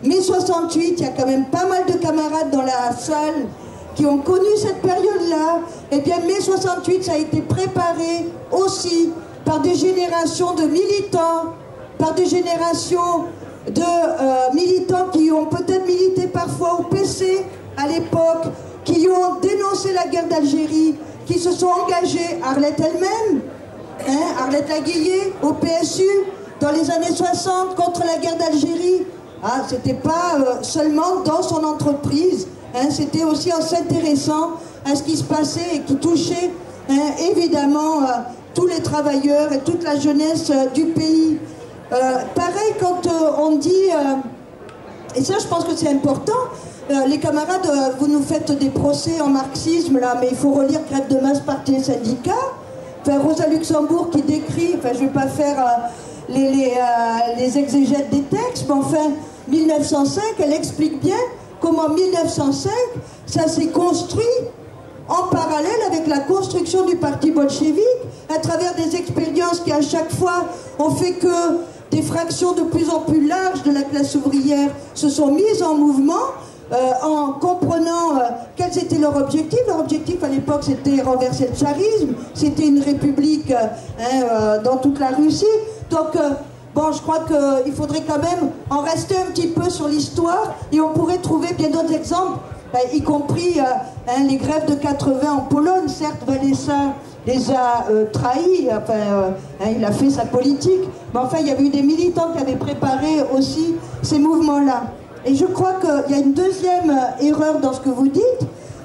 Mai 68, il y a quand même pas mal de camarades dans la salle qui ont connu cette période-là. Eh bien, mai 68, ça a été préparé aussi par des générations de militants, par des générations de militants qui ont peut-être milité parfois au PC à l'époque, qui ont dénoncé la guerre d'Algérie, qui se sont engagés, Arlette elle-même, Arlette Laguillet, au PSU, dans les années 60, contre la guerre d'Algérie. Ah, c'était pas seulement dans son entreprise, c'était aussi en s'intéressant à ce qui se passait et qui touchait évidemment tous les travailleurs et toute la jeunesse du pays. Pareil quand on dit, et ça je pense que c'est important, les camarades, vous nous faites des procès en marxisme là, mais il faut relire Grève de masse, parti et syndicats. Enfin, Rosa Luxembourg qui décrit, enfin je ne vais pas faire les exégètes des textes, mais enfin 1905, elle explique bien comment 1905, ça s'est construit en parallèle avec la construction du parti bolchevique, à travers des expériences qui à chaque fois ont fait que des fractions de plus en plus larges de la classe ouvrière se sont mises en mouvement, en comprenant quels étaient leurs objectifs. Leur objectif à l'époque c'était renverser le tsarisme, c'était une république dans toute la Russie. Donc bon, je crois qu'il faudrait quand même en rester un petit peu sur l'histoire et on pourrait trouver bien d'autres exemples, y compris les grèves de 80 en Pologne. Certes, Walesa les a trahis, il a fait sa politique, mais enfin il y avait eu des militants qui avaient préparé aussi ces mouvements-là. Et je crois qu'il y a une deuxième erreur dans ce que vous dites,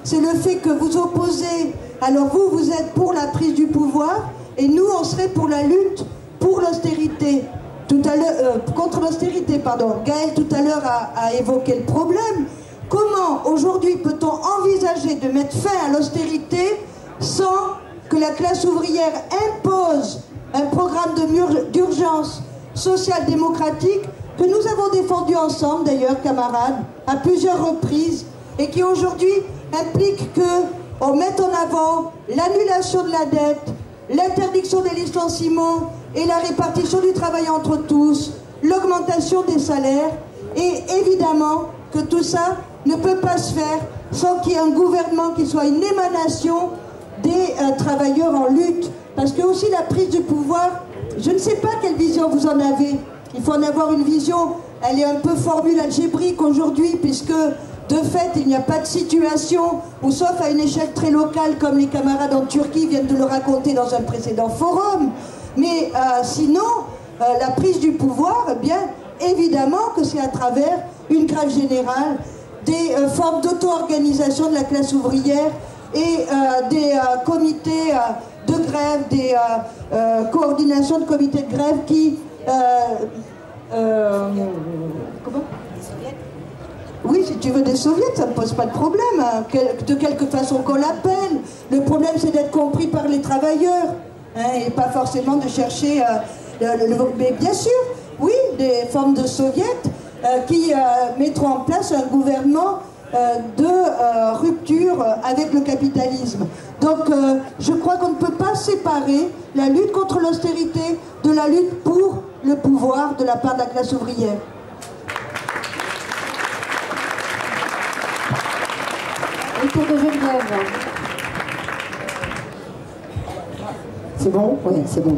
c'est le fait que vous opposez, alors vous êtes pour la prise du pouvoir, et nous on serait pour la lutte pour l'austérité. Tout à l'heure, contre l'austérité, pardon. Gaël tout à l'heure a évoqué le problème. Comment aujourd'hui peut-on envisager de mettre fin à l'austérité sans que la classe ouvrière impose un programme d'urgence social-démocratique que nous avons défendu ensemble, d'ailleurs, camarades, à plusieurs reprises, et qui aujourd'hui implique qu'on mette en avant l'annulation de la dette, l'interdiction des licenciements et la répartition du travail entre tous, l'augmentation des salaires, et évidemment que tout ça ne peut pas se faire sans qu'il y ait un gouvernement qui soit une émanation des travailleurs en lutte. Parce que aussi la prise du pouvoir, je ne sais pas quelle vision vous en avez. Il faut en avoir une vision, elle est un peu formule algébrique aujourd'hui, puisque de fait il n'y a pas de situation où, sauf à une échelle très locale, comme les camarades en Turquie viennent de le raconter dans un précédent forum, mais sinon, la prise du pouvoir, eh bien, évidemment que c'est à travers une grève générale, des formes d'auto-organisation de la classe ouvrière et des comités de grève, des coordinations de comités de grève qui... comment ? Oui, si tu veux des soviets, ça ne pose pas de problème, hein, de quelque façon qu'on l'appelle. Le problème, c'est d'être compris par les travailleurs, hein, et pas forcément de chercher... mais bien sûr, oui, des formes de soviets qui mettront en place un gouvernement de rupture avec le capitalisme. Donc je crois qu'on ne peut pas séparer la lutte contre l'austérité de la lutte pour le pouvoir de la part de la classe ouvrière. Le tour de Geneviève. C'est bon? Oui, c'est bon.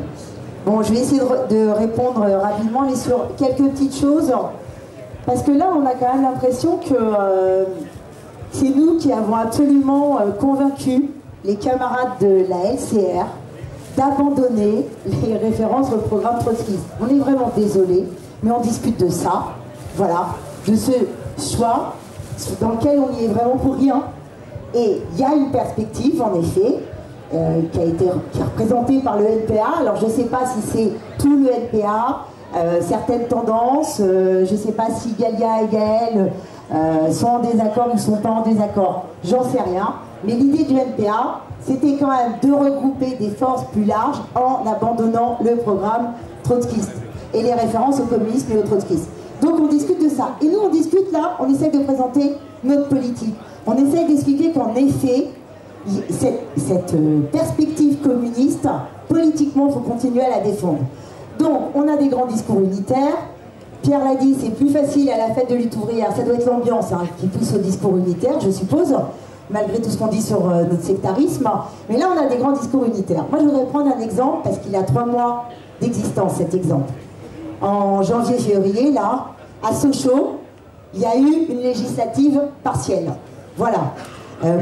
Bon, je vais essayer de répondre rapidement, mais sur quelques petites choses. Parce que là, on a quand même l'impression que c'est nous qui avons absolument convaincu les camarades de la LCR d'abandonner les références au programme trotskiste. On est vraiment désolé, mais on discute de ça, voilà, de ce choix dans lequel on n'y est vraiment pour rien. Et il y a une perspective, en effet, qui est représentée par le NPA. Alors je ne sais pas si c'est tout le NPA, certaines tendances, je ne sais pas si Galia et Gaël sont en désaccord ou ne sont pas en désaccord, j'en sais rien. Mais l'idée du NPA, c'était quand même de regrouper des forces plus larges en abandonnant le programme trotskiste et les références au communisme et au trotskisme. Donc on discute de ça. Et nous on discute là, on essaie de présenter notre politique. On essaie d'expliquer qu'en effet, cette perspective communiste, politiquement, il faut continuer à la défendre. Donc, on a des grands discours unitaires. Pierre l'a dit, c'est plus facile à la fête de lutte ouvrière. Ça doit être l'ambiance qui pousse au discours unitaire, je suppose, malgré tout ce qu'on dit sur notre sectarisme. Mais là, on a des grands discours unitaires. Moi, je voudrais prendre un exemple, parce qu'il a 3 mois d'existence, cet exemple. En janvier-février, là, à Sochaux, il y a eu une législative partielle. Voilà.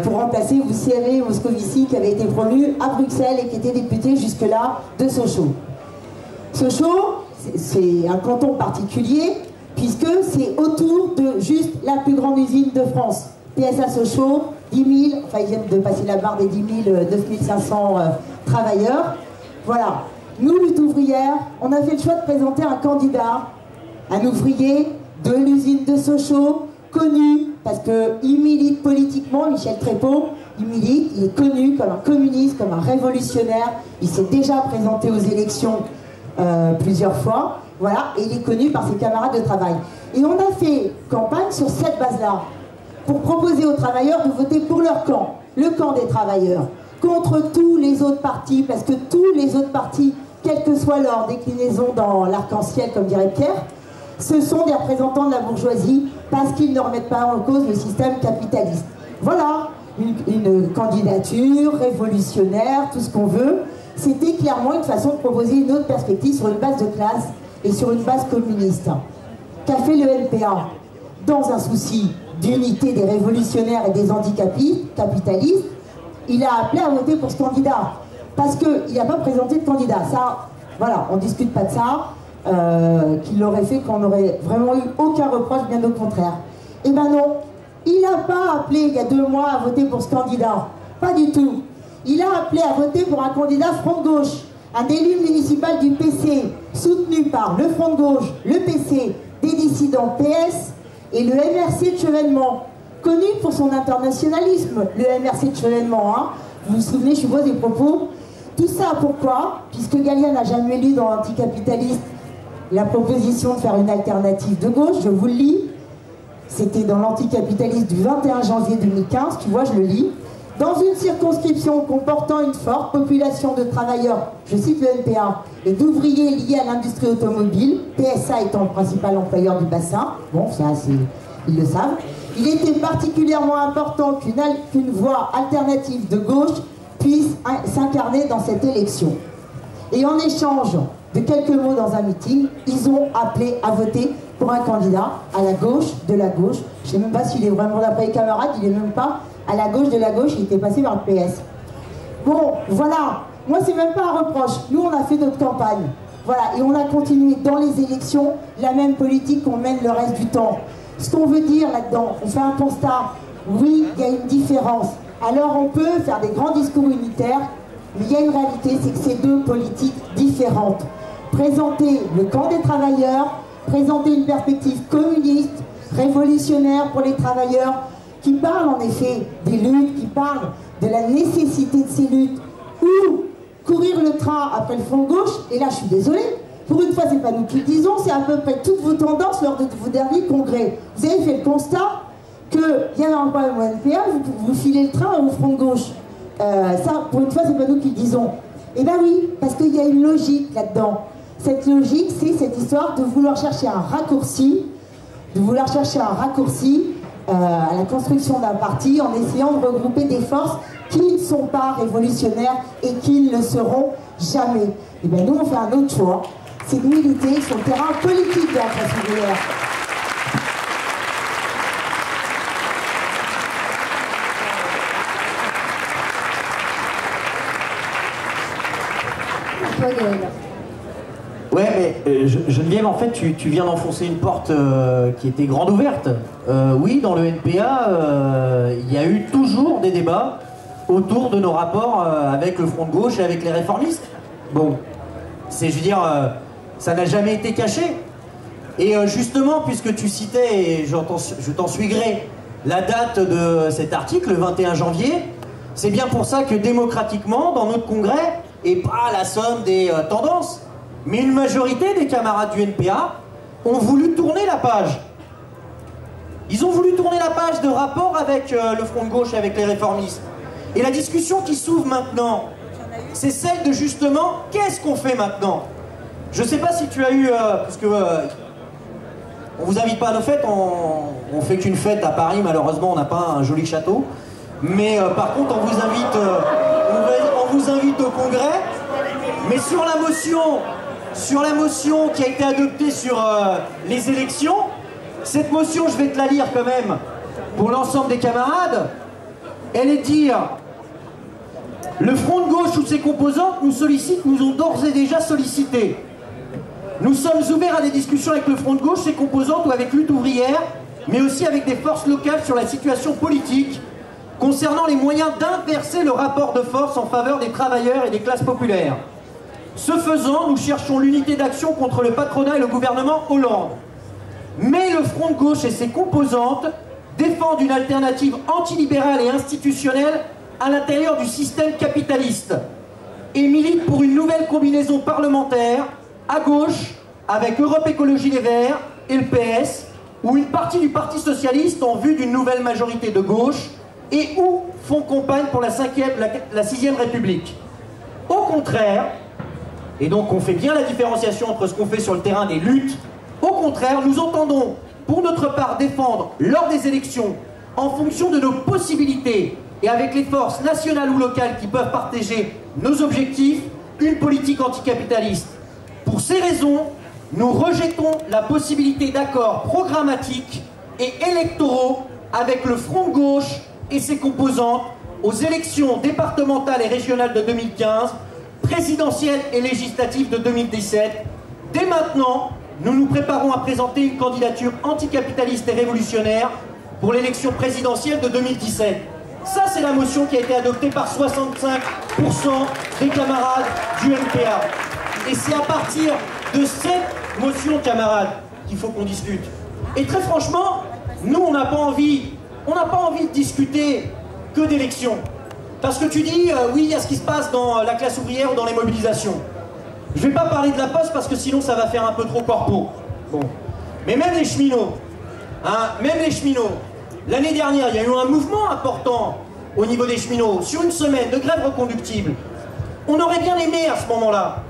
Pour remplacer Vousséré Moscovici qui avait été promu à Bruxelles et qui était député jusque-là de Sochaux. Sochaux, c'est un canton particulier puisque c'est autour de juste la plus grande usine de France. PSA Sochaux, 10 000, enfin ils viennent de passer la barre des 10 000, 9 500 travailleurs. Voilà. Nous, lutte ouvrière, on a fait le choix de présenter un candidat, un ouvrier de l'usine de Sochaux, connu, parce qu'il milite politiquement, Michel Trépeau, il milite, il est connu comme un communiste, comme un révolutionnaire, il s'est déjà présenté aux élections plusieurs fois, voilà, et il est connu par ses camarades de travail. Et on a fait campagne sur cette base-là, pour proposer aux travailleurs de voter pour leur camp, le camp des travailleurs, contre tous les autres partis, parce que tous les autres partis, quelle que soit leur déclinaison dans l'arc-en-ciel, comme dirait Pierre, ce sont des représentants de la bourgeoisie parce qu'ils ne remettent pas en cause le système capitaliste. Voilà, une candidature révolutionnaire, tout ce qu'on veut. C'était clairement une façon de proposer une autre perspective sur une base de classe et sur une base communiste. Qu'a fait le NPA? Dans un souci d'unité des révolutionnaires et des anticapitalistes, il a appelé à voter pour ce candidat. Parce qu'il n'a pas présenté de candidat. Ça, voilà, on ne discute pas de ça. Qu'il aurait fait qu'on n'aurait vraiment eu aucun reproche, bien au contraire. Eh ben non, il n'a pas appelé il y a 2 mois à voter pour ce candidat, pas du tout. Il a appelé à voter pour un candidat Front de Gauche, un élu municipal du PC, soutenu par le Front de Gauche, le PC, des dissidents PS et le MRC de Chevènement, connu pour son internationalisme, le MRC de Chevènement, hein. Vous vous souvenez, je suppose, des propos. Tout ça, pourquoi? Puisque Galia n'a jamais lu dans l'anticapitaliste la proposition de faire une alternative de gauche, je vous le lis. C'était dans l'anticapitaliste du 21 janvier 2015, tu vois, je le lis. Dans une circonscription comportant une forte population de travailleurs, je cite le NPA, et d'ouvriers liés à l'industrie automobile, PSA étant le principal employeur du bassin, bon, ça, ils le savent, il était particulièrement important qu'une voie alternative de gauche puisse s'incarner dans cette élection. Et en échange de quelques mots dans un meeting, ils ont appelé à voter pour un candidat à la gauche de la gauche. Je ne sais même pas s'il est vraiment d'après les camarades, il n'est même pas à la gauche de la gauche, il était passé par le PS. Bon, voilà, moi c'est même pas un reproche, nous on a fait notre campagne. Voilà, et on a continué dans les élections la même politique qu'on mène le reste du temps. Ce qu'on veut dire là-dedans, on fait un constat, oui, il y a une différence. Alors on peut faire des grands discours unitaires, mais il y a une réalité, c'est que c'est 2 politiques différentes. Présenter le camp des travailleurs, présenter une perspective communiste, révolutionnaire pour les travailleurs, qui parle en effet des luttes, qui parle de la nécessité de ces luttes, ou courir le train après le front de gauche, et là je suis désolée, pour une fois, c'est pas nous qui le disons, c'est à peu près toutes vos tendances lors de vos derniers congrès. Vous avez fait le constat qu'il y avait un problème au NPA, vous filez le train au front de gauche. Ça, pour une fois, c'est pas nous qui le disons. Eh bien oui, parce qu'il y a une logique là-dedans. Cette logique, c'est cette histoire de vouloir chercher un raccourci, à la construction d'un parti en essayant de regrouper des forces qui ne sont pas révolutionnaires et qui ne le seront jamais. Et bien nous, on fait un autre choix, c'est de militer sur le terrain politique de la classe ouvrière. Ouais, mais Geneviève, en fait, tu viens d'enfoncer une porte qui était grande ouverte. Oui, dans le NPA, il y a eu toujours des débats autour de nos rapports avec le Front de gauche et avec les réformistes. Bon, je veux dire, ça n'a jamais été caché. Et justement, puisque tu citais, et je t'en suis gré, la date de cet article, le 21 janvier, c'est bien pour ça que démocratiquement, dans notre congrès, et pas la somme des tendances, mais une majorité des camarades du NPA ont voulu tourner la page. Ils ont voulu tourner la page de rapport avec le Front de gauche et avec les réformistes. Et la discussion qui s'ouvre maintenant, c'est celle de justement, qu'est-ce qu'on fait maintenant? Je sais pas si tu as eu, parce que on vous invite pas à nos fêtes, on fait qu'une fête à Paris, malheureusement on n'a pas un joli château. Mais par contre on vous invite au congrès. Mais sur la motion qui a été adoptée sur les élections, cette motion, je vais te la lire quand même, pour l'ensemble des camarades, elle est de dire: le Front de gauche ou ses composantes nous ont d'ores et déjà sollicités. Nous sommes ouverts à des discussions avec le Front de gauche, ses composantes ou avec Lutte ouvrière, mais aussi avec des forces locales sur la situation politique, concernant les moyens d'inverser le rapport de force en faveur des travailleurs et des classes populaires. Ce faisant, nous cherchons l'unité d'action contre le patronat et le gouvernement Hollande. Mais le Front de gauche et ses composantes défendent une alternative antilibérale et institutionnelle à l'intérieur du système capitaliste et militent pour une nouvelle combinaison parlementaire à gauche avec Europe Écologie Les Verts et le PS, ou une partie du Parti Socialiste en vue d'une nouvelle majorité de gauche, et où font campagne pour la 6e République. Au contraire, et donc on fait bien la différenciation entre ce qu'on fait sur le terrain des luttes, au contraire, nous entendons pour notre part défendre lors des élections, en fonction de nos possibilités et avec les forces nationales ou locales qui peuvent partager nos objectifs, une politique anticapitaliste. Pour ces raisons, nous rejetons la possibilité d'accords programmatiques et électoraux avec le Front de gauche et ses composantes aux élections départementales et régionales de 2015, présidentielles et législatives de 2017. Dès maintenant, nous nous préparons à présenter une candidature anticapitaliste et révolutionnaire pour l'élection présidentielle de 2017. Ça, c'est la motion qui a été adoptée par 65% des camarades du NPA. Et c'est à partir de cette motion, camarades, qu'il faut qu'on discute. Et très franchement, nous, on n'a pas envie de discuter que d'élections. Parce que tu dis, oui, il y a ce qui se passe dans la classe ouvrière ou dans les mobilisations. Je ne vais pas parler de la poste parce que sinon ça va faire un peu trop corpo. Bon. Mais même les cheminots, l'année dernière, il y a eu un mouvement important au niveau des cheminots, sur une semaine de grève reconductible. On aurait bien aimé à ce moment-là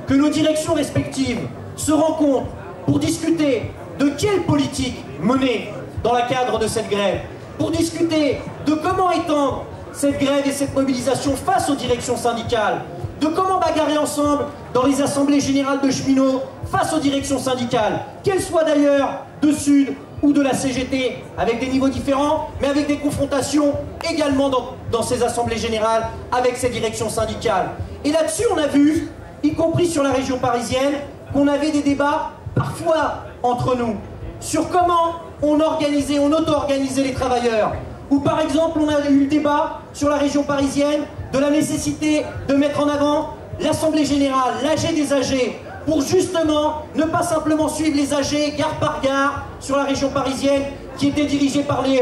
que nos directions respectives se rencontrent pour discuter de quelle politique mener dans le cadre de cette grève, pour discuter de comment étendre cette grève et cette mobilisation face aux directions syndicales, de comment bagarrer ensemble dans les assemblées générales de cheminots face aux directions syndicales, qu'elles soient d'ailleurs de Sud ou de la CGT, avec des niveaux différents, mais avec des confrontations également dans ces assemblées générales avec ces directions syndicales. Et là-dessus, on a vu, y compris sur la région parisienne, qu'on avait des débats parfois entre nous sur comment on auto-organisait les travailleurs. Ou par exemple, on a eu le débat sur la région parisienne de la nécessité de mettre en avant l'Assemblée Générale, l'AG des AG, pour justement ne pas simplement suivre les AG gare par gare sur la région parisienne, qui étaient dirigées par les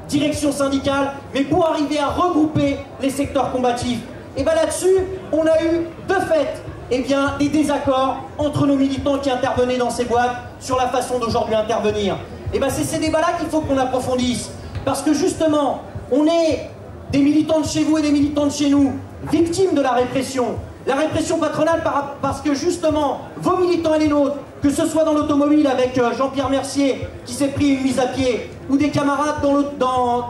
directions syndicales, mais pour arriver à regrouper les secteurs combatifs. Et bien là-dessus, on a eu de fait eh bien, des désaccords entre nos militants qui intervenaient dans ces boîtes sur la façon d'aujourd'hui intervenir. Et bien c'est ces débats-là qu'il faut qu'on approfondisse. Parce que justement, on est des militants de chez vous et des militants de chez nous, victimes de la répression. La répression patronale parce que justement, vos militants et les nôtres, que ce soit dans l'automobile avec Jean-Pierre Mercier qui s'est pris une mise à pied, ou des camarades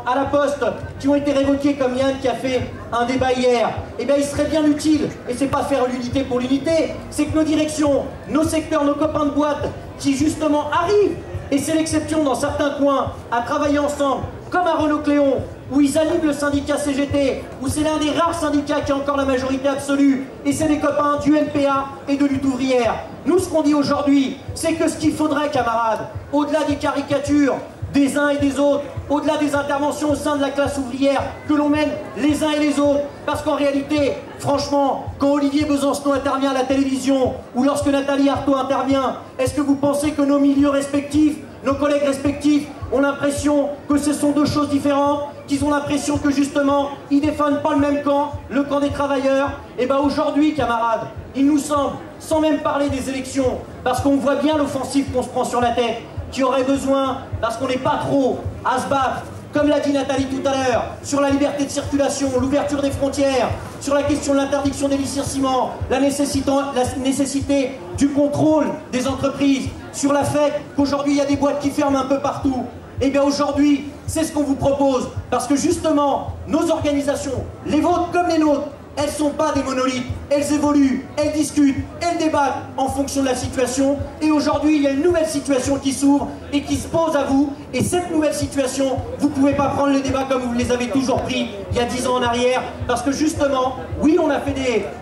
à la Poste qui ont été révoqués comme Yann qui a fait un débat hier, eh bien il serait bien utile, et c'est pas faire l'unité pour l'unité, c'est que nos directions, nos secteurs, nos copains de boîte qui justement arrivent, et c'est l'exception dans certains coins, à travailler ensemble, comme à Renault-Cléon, où ils animent le syndicat CGT, où c'est l'un des rares syndicats qui a encore la majorité absolue, et c'est les copains du NPA et de Lutte ouvrière. Nous, ce qu'on dit aujourd'hui, c'est que ce qu'il faudrait, camarades, au-delà des caricatures des uns et des autres, au-delà des interventions au sein de la classe ouvrière, que l'on mène les uns et les autres, parce qu'en réalité, franchement, quand Olivier Besancenot intervient à la télévision, ou lorsque Nathalie Arthaud intervient, est-ce que vous pensez que nos milieux respectifs, nos collègues respectifs, ont l'impression que ce sont deux choses différentes, qu'ils ont l'impression que justement, ils défendent pas le même camp, le camp des travailleurs? Et bien aujourd'hui, camarades, il nous semble, sans même parler des élections, parce qu'on voit bien l'offensive qu'on se prend sur la tête, qui aurait besoin, parce qu'on n'est pas trop à se battre, comme l'a dit Nathalie tout à l'heure, sur la liberté de circulation, l'ouverture des frontières, sur la question de l'interdiction des licenciements, la nécessité du contrôle des entreprises, sur la fait qu'aujourd'hui il y a des boîtes qui ferment un peu partout. Eh bien aujourd'hui, c'est ce qu'on vous propose, parce que justement, nos organisations, les vôtres comme les nôtres, elles ne sont pas des monolithes, elles évoluent, elles discutent, elles débattent en fonction de la situation. Et aujourd'hui, il y a une nouvelle situation qui s'ouvre et qui se pose à vous. Et cette nouvelle situation, vous ne pouvez pas prendre les débats comme vous les avez toujours pris il y a 10 ans en arrière. Parce que justement, oui, on a fait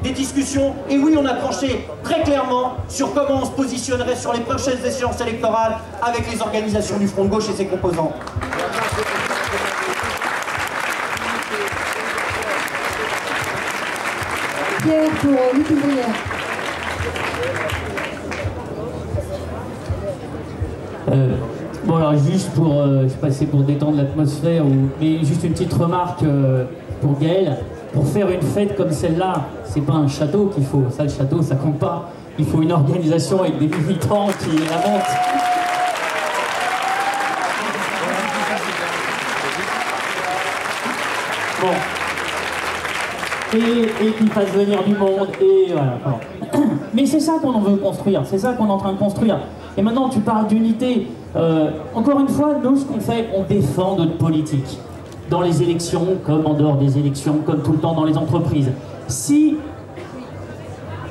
des discussions et oui, on a tranché très clairement sur comment on se positionnerait sur les prochaines échéances électorales avec les organisations du Front de Gauche et ses composants. Pierre pour Lutte ouvrière. Bon alors juste pour, je sais pas si c'est pour détendre l'atmosphère, mais juste une petite remarque pour Gaël. Pour faire une fête comme celle-là, c'est pas un château qu'il faut, ça le château ça compte pas. Il faut une organisation avec des militants qui la montent. Bon. Et qu'il fasse venir du monde, et voilà. Mais c'est ça qu'on veut construire, c'est ça qu'on est en train de construire. Et maintenant, tu parles d'unité. Encore une fois, nous, ce qu'on fait, on défend notre politique. Dans les élections, comme en dehors des élections, comme tout le temps dans les entreprises. Si,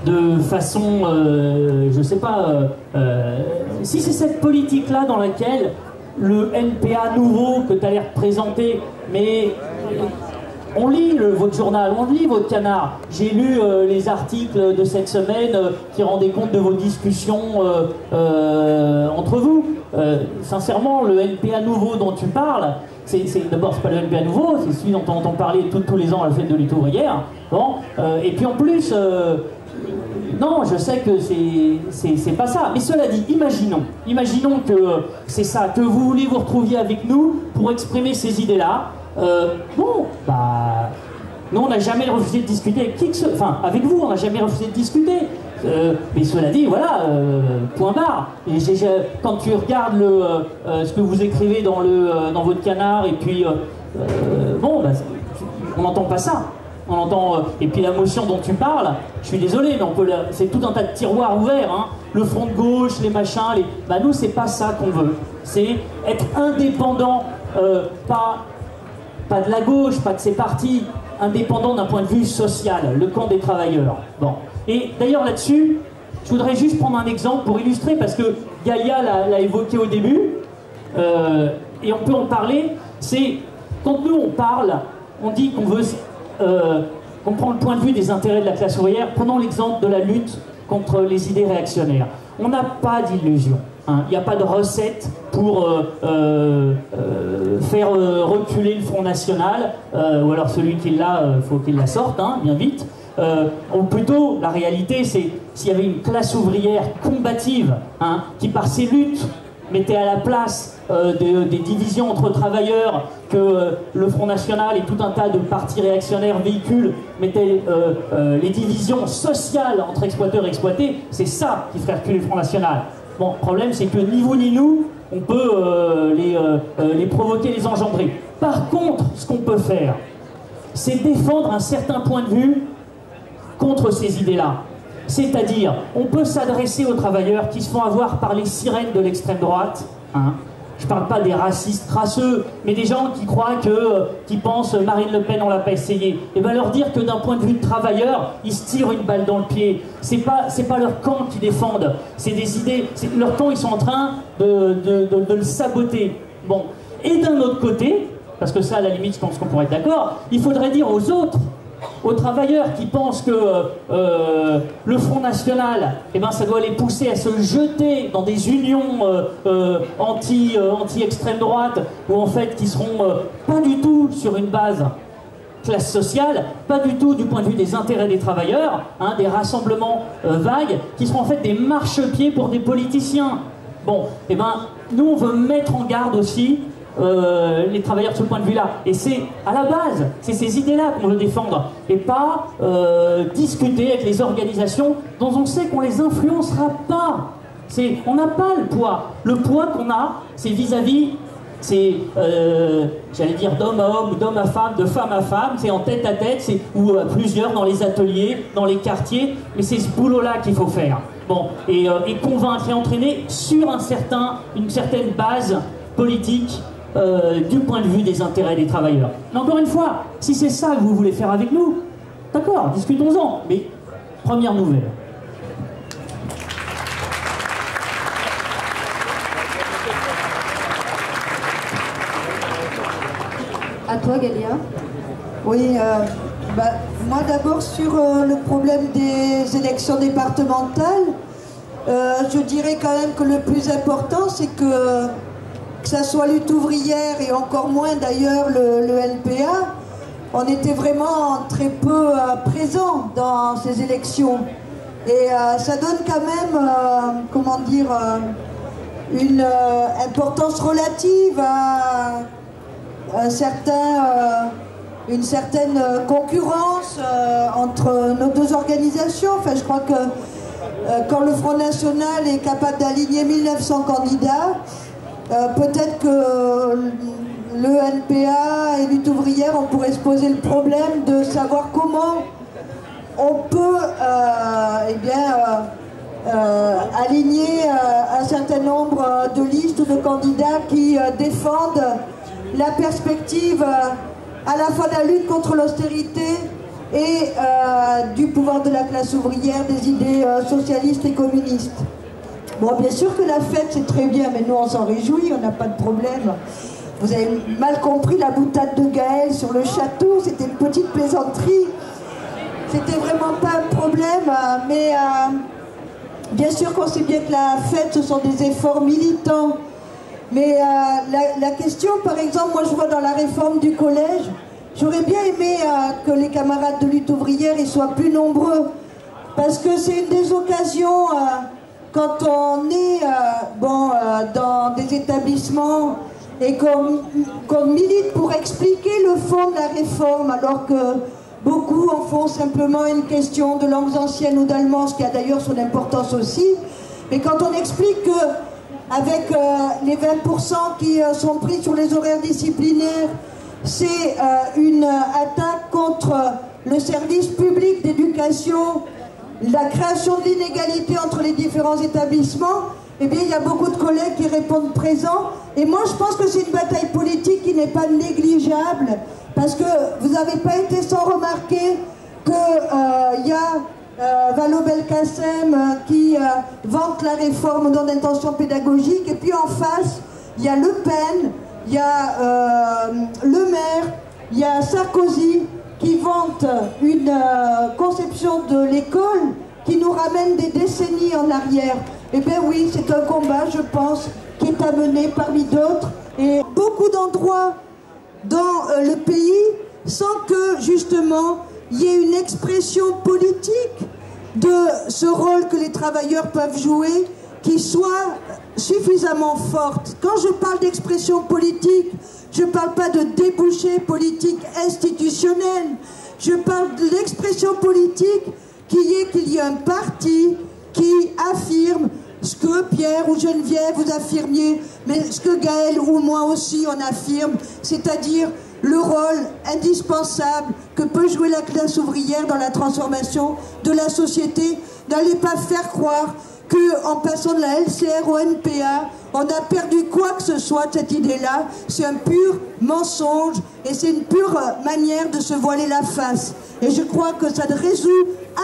de façon, je sais pas, si c'est cette politique-là dans laquelle le NPA nouveau que tu as l'air de présenter, mais... on lit votre journal, on lit votre canard. J'ai lu les articles de cette semaine qui rendaient compte de vos discussions entre vous. Sincèrement, le NPA nouveau dont tu parles, d'abord c'est pas le NPA nouveau, c'est celui dont on entend parler tous les ans à la fête de Lutte ouvrière. Bon, et puis en plus, non, je sais que c'est pas ça. Mais cela dit, imaginons que c'est ça, que vous voulez vous retrouviez avec nous pour exprimer ces idées-là. Bon, bah, nous on n'a jamais refusé de discuter avec qui que ce... Enfin, avec vous, on n'a jamais refusé de discuter. Mais cela dit, voilà, point barre. Et quand tu regardes ce que vous écrivez dans votre canard, et puis, bon, bah, on n'entend pas ça. On entend, et puis la motion dont tu parles, je suis désolé, mais c'est tout un tas de tiroirs ouverts, hein. Le front de gauche, les machins, bah nous c'est pas ça qu'on veut. C'est être indépendant, pas de la gauche, pas de ses partis, indépendant d'un point de vue social, le camp des travailleurs. Bon. Et d'ailleurs là-dessus, je voudrais juste prendre un exemple pour illustrer, parce que Galia l'a évoqué au début, et on peut en parler, c'est quand nous on parle, on dit qu'on veut, qu'on prend le point de vue des intérêts de la classe ouvrière. Prenons l'exemple de la lutte contre les idées réactionnaires. On n'a pas d'illusion. Il n'y a pas de recette pour faire reculer le Front National, ou alors celui qui l'a, faut qu'il la sorte, hein, bien vite. Ou plutôt, la réalité, c'est s'il y avait une classe ouvrière combative, hein, qui par ses luttes mettait à la place des divisions entre travailleurs que le Front National et tout un tas de partis réactionnaires véhiculent, mettaient les divisions sociales entre exploiteurs et exploités, c'est ça qui ferait reculer le Front National. Bon, le problème c'est que ni vous ni nous, on peut les provoquer, les engendrer. Par contre, ce qu'on peut faire, c'est défendre un certain point de vue contre ces idées-là. C'est-à-dire, on peut s'adresser aux travailleurs qui se font avoir par les sirènes de l'extrême droite. Hein. Je ne parle pas des racistes crasseux, mais des gens qui croient qui pensent Marine Le Pen, on l'a pas essayé. Et bien leur dire que d'un point de vue de travailleur, ils se tirent une balle dans le pied. C'est pas leur camp qu'ils défendent, c'est des idées. Leur camp, ils sont en train de le saboter. Bon. Et d'un autre côté, parce que ça, à la limite, je pense qu'on pourrait être d'accord, il faudrait dire aux autres, aux travailleurs qui pensent que le Front National, eh ben, ça doit les pousser à se jeter dans des unions anti-extrême droite, où en fait, qui seront pas du tout sur une base classe sociale, pas du tout du point de vue des intérêts des travailleurs, hein, des rassemblements vagues, qui seront en fait des marchepieds pour des politiciens. Bon, eh ben, nous on veut mettre en garde aussi les travailleurs de ce point de vue-là. Et c'est à la base, c'est ces idées-là qu'on veut défendre. Et pas discuter avec les organisations dont on sait qu'on les influencera pas. On n'a pas le poids. Le poids qu'on a, c'est vis-à-vis, j'allais dire d'homme à homme, d'homme à femme, de femme à femme, c'est en tête à tête, ou plusieurs dans les ateliers, dans les quartiers. Mais c'est ce boulot-là qu'il faut faire. Bon, et convaincre et entraîner sur une certaine base politique du point de vue des intérêts des travailleurs. Mais encore une fois, si c'est ça que vous voulez faire avec nous, d'accord, discutons-en. Mais première nouvelle. À toi, Galia. Oui, moi d'abord sur le problème des élections départementales, je dirais quand même que le plus important, c'est que ça soit Lutte ouvrière et encore moins d'ailleurs le NPA, on était vraiment très peu présents dans ces élections. Et ça donne quand même, comment dire, une importance relative à une certaine concurrence entre nos deux organisations. Enfin, je crois que quand le Front National est capable d'aligner 1900 candidats, peut-être que le NPA et Lutte ouvrière, on pourrait se poser le problème de savoir comment on peut aligner un certain nombre de listes de candidats qui défendent la perspective à la fois de la lutte contre l'austérité et du pouvoir de la classe ouvrière, des idées socialistes et communistes. Bon, bien sûr que la fête c'est très bien, mais nous on s'en réjouit, on n'a pas de problème. Vous avez mal compris la boutade de Gaël sur le château, c'était une petite plaisanterie. C'était vraiment pas un problème, mais bien sûr qu'on sait bien que la fête ce sont des efforts militants. Mais la question, par exemple, moi je vois dans la réforme du collège, j'aurais bien aimé que les camarades de Lutte ouvrière ils soient plus nombreux. Parce que c'est une des occasions, quand on est dans des établissements et qu'on milite pour expliquer le fond de la réforme, alors que beaucoup en font simplement une question de langues anciennes ou d'allemand, ce qui a d'ailleurs son importance aussi. Mais quand on explique que avec les 20% qui sont pris sur les horaires disciplinaires, c'est une attaque contre le service public d'éducation, la création de l'inégalité entre les différents établissements. Eh bien, il y a beaucoup de collègues qui répondent présents. Et moi, je pense que c'est une bataille politique qui n'est pas négligeable, parce que vous n'avez pas été sans remarquer qu'il y a Vallaud-Belkacem qui vante la réforme dans l'intention pédagogique, et puis en face, il y a Le Pen, il y a Le Maire, il y a Sarkozy qui vante une conception de l'école qui nous ramène des décennies en arrière. Eh bien oui, c'est un combat, je pense, qui est à mener parmi d'autres. Et beaucoup d'endroits dans le pays, sans que, justement, il y ait une expression politique de ce rôle que les travailleurs peuvent jouer, qui soit suffisamment forte. Quand je parle d'expression politique, je ne parle pas de débouché politique institutionnel. Je parle de l'expression politique qui est qu'il y a un parti qui affirme ce que Pierre ou Geneviève vous affirmiez, mais ce que Gaël ou moi aussi on affirme, c'est-à-dire le rôle indispensable que peut jouer la classe ouvrière dans la transformation de la société. N'allez pas faire croire qu'en passant de la LCR au NPA, on a perdu quoi que ce soit de cette idée-là. C'est un pur mensonge et c'est une pure manière de se voiler la face. Et je crois que ça ne résout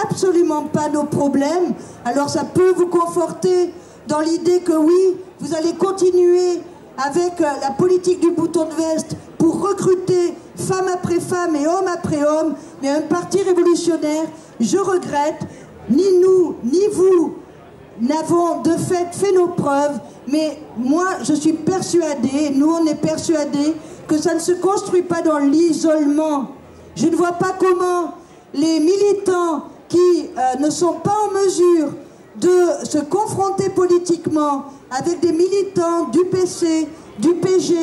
absolument pas nos problèmes. Alors ça peut vous conforter dans l'idée que oui, vous allez continuer avec la politique du bouton de veste pour recruter femme après femme et homme après homme, mais un parti révolutionnaire, je regrette, ni nous, ni vous n'avons de fait nos preuves, mais moi je suis persuadée, nous on est persuadés que ça ne se construit pas dans l'isolement. Je ne vois pas comment les militants qui ne sont pas en mesure de se confronter politiquement avec des militants du PC, du PG,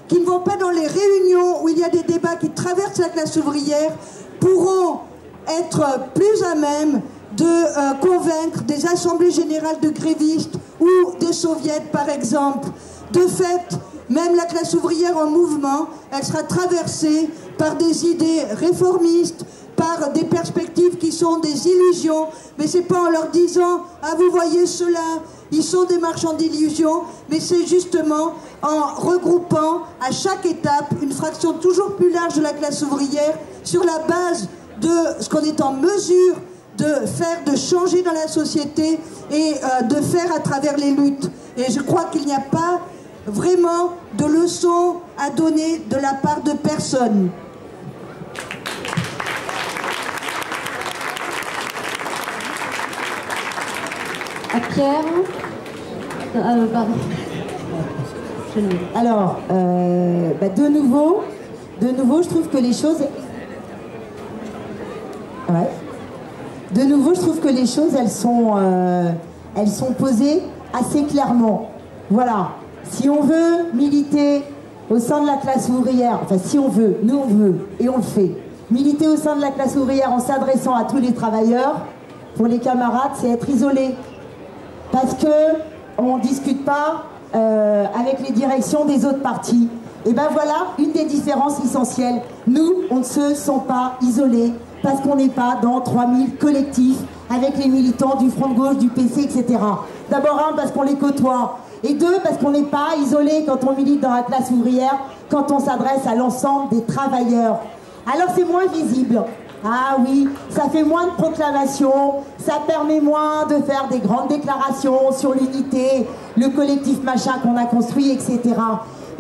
qui ne vont pas dans les réunions où il y a des débats qui traversent la classe ouvrière, pourront être plus à même de convaincre des assemblées générales de grévistes ou des soviets par exemple. De fait, même la classe ouvrière en mouvement, elle sera traversée par des idées réformistes, par des perspectives qui sont des illusions, mais c'est pas en leur disant « Ah, vous voyez ceux-là, ils sont des marchands d'illusions », mais c'est justement en regroupant à chaque étape une fraction toujours plus large de la classe ouvrière sur la base de ce qu'on est en mesure de faire, de changer dans la société et de faire à travers les luttes. Et je crois qu'il n'y a pas vraiment de leçons à donner de la part de personne. À Pierre. Pardon. Alors, de nouveau, je trouve que les choses... Ouais. De nouveau, je trouve que les choses, elles sont posées assez clairement. Voilà. Si on veut militer au sein de la classe ouvrière, enfin si on veut, nous on veut, et on le fait, militer au sein de la classe ouvrière en s'adressant à tous les travailleurs, pour les camarades, c'est être isolé. Parce qu'on ne discute pas avec les directions des autres partis. Et ben voilà, une des différences essentielles. Nous, on ne se sent pas isolés, parce qu'on n'est pas dans 3000 collectifs avec les militants du Front de gauche, du PC, etc. D'abord, un, parce qu'on les côtoie. Et deux, parce qu'on n'est pas isolé quand on milite dans la classe ouvrière, quand on s'adresse à l'ensemble des travailleurs. Alors c'est moins visible. Ah oui, ça fait moins de proclamations, ça permet moins de faire des grandes déclarations sur l'unité, le collectif machin qu'on a construit, etc.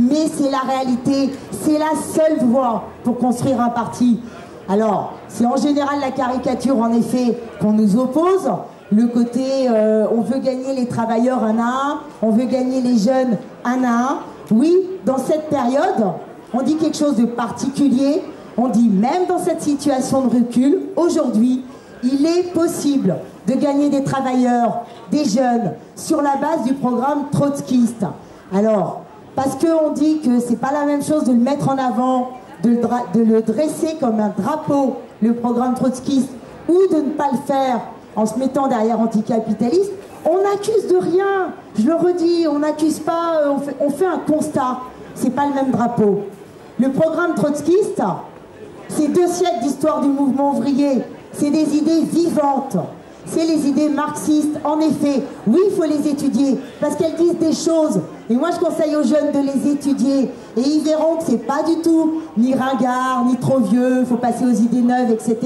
Mais c'est la réalité, c'est la seule voie pour construire un parti. Alors, c'est en général la caricature, en effet, qu'on nous oppose. Le côté, on veut gagner les travailleurs un à un, on veut gagner les jeunes un à un. Oui, dans cette période, on dit quelque chose de particulier. On dit, même dans cette situation de recul, aujourd'hui, il est possible de gagner des travailleurs, des jeunes, sur la base du programme trotskiste. Alors, parce qu'on dit que c'est pas la même chose de le mettre en avant, de le dresser comme un drapeau, le programme trotskiste, ou de ne pas le faire en se mettant derrière anticapitaliste, on n'accuse de rien. Je le redis, on n'accuse pas, on fait un constat. C'est pas le même drapeau. Le programme trotskiste, c'est 2 siècles d'histoire du mouvement ouvrier. C'est des idées vivantes. C'est les idées marxistes. En effet, oui, il faut les étudier parce qu'elles disent des choses. Et moi, je conseille aux jeunes de les étudier. Et ils verront que c'est pas du tout ni ringard, ni trop vieux. Il faut passer aux idées neuves, etc.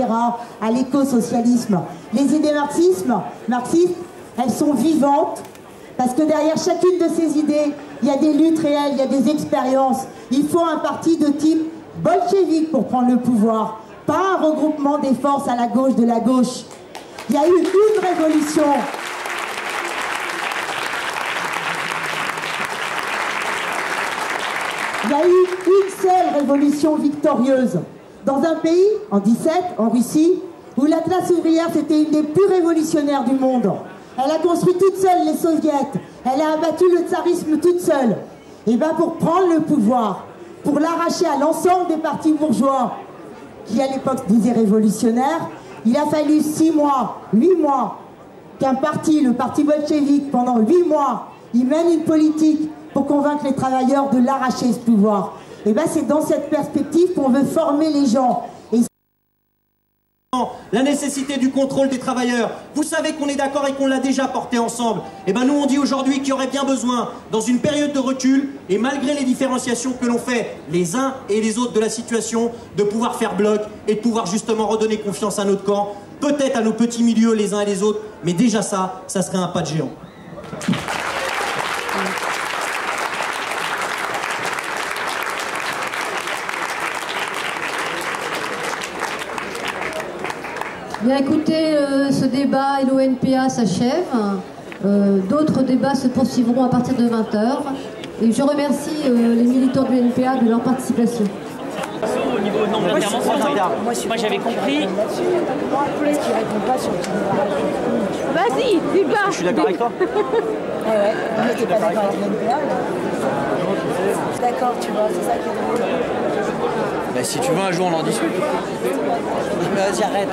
À l'éco-socialisme. Les idées marxistes, elles sont vivantes parce que derrière chacune de ces idées, il y a des luttes réelles, il y a des expériences. Il faut un parti de type bolchevique pour prendre le pouvoir, pas un regroupement des forces à la gauche de la gauche. Il y a eu une révolution. Il y a eu une seule révolution victorieuse dans un pays, en 17, en Russie, où la classe ouvrière c'était une des plus révolutionnaires du monde. Elle a construit toute seule les soviets. Elle a abattu le tsarisme toute seule. Et bien pour prendre le pouvoir, pour l'arracher à l'ensemble des partis bourgeois, qui à l'époque disaient révolutionnaires, il a fallu 6 mois, 8 mois, qu'un parti, le parti bolchevique, pendant 8 mois, il mène une politique pour convaincre les travailleurs de l'arracher ce pouvoir. Et bien c'est dans cette perspective qu'on veut former les gens. Et la nécessité du contrôle des travailleurs. Vous savez qu'on est d'accord et qu'on l'a déjà porté ensemble. Et ben nous on dit aujourd'hui qu'il y aurait bien besoin, dans une période de recul, et malgré les différenciations que l'on fait les uns et les autres de la situation, de pouvoir faire bloc et de pouvoir justement redonner confiance à notre camp, peut-être à nos petits milieux les uns et les autres, mais déjà ça serait un pas de géant. Bien écoutez, ce débat et l'ONPA s'achève. D'autres débats se poursuivront à partir de 20h. Et je remercie les militants du NPA de leur participation. Au niveau nombre d'interventions, moi j'avais compris. Parce qu'il répond pas sur le... Vas-y, débat. Je suis d'accord avec toi. Ouais, on n'était pas d'accord avec l'NPA. D'accord, tu vois, c'est ça qui est drôle. Bah, si tu veux, un jour on en discute. Vas-y, arrête.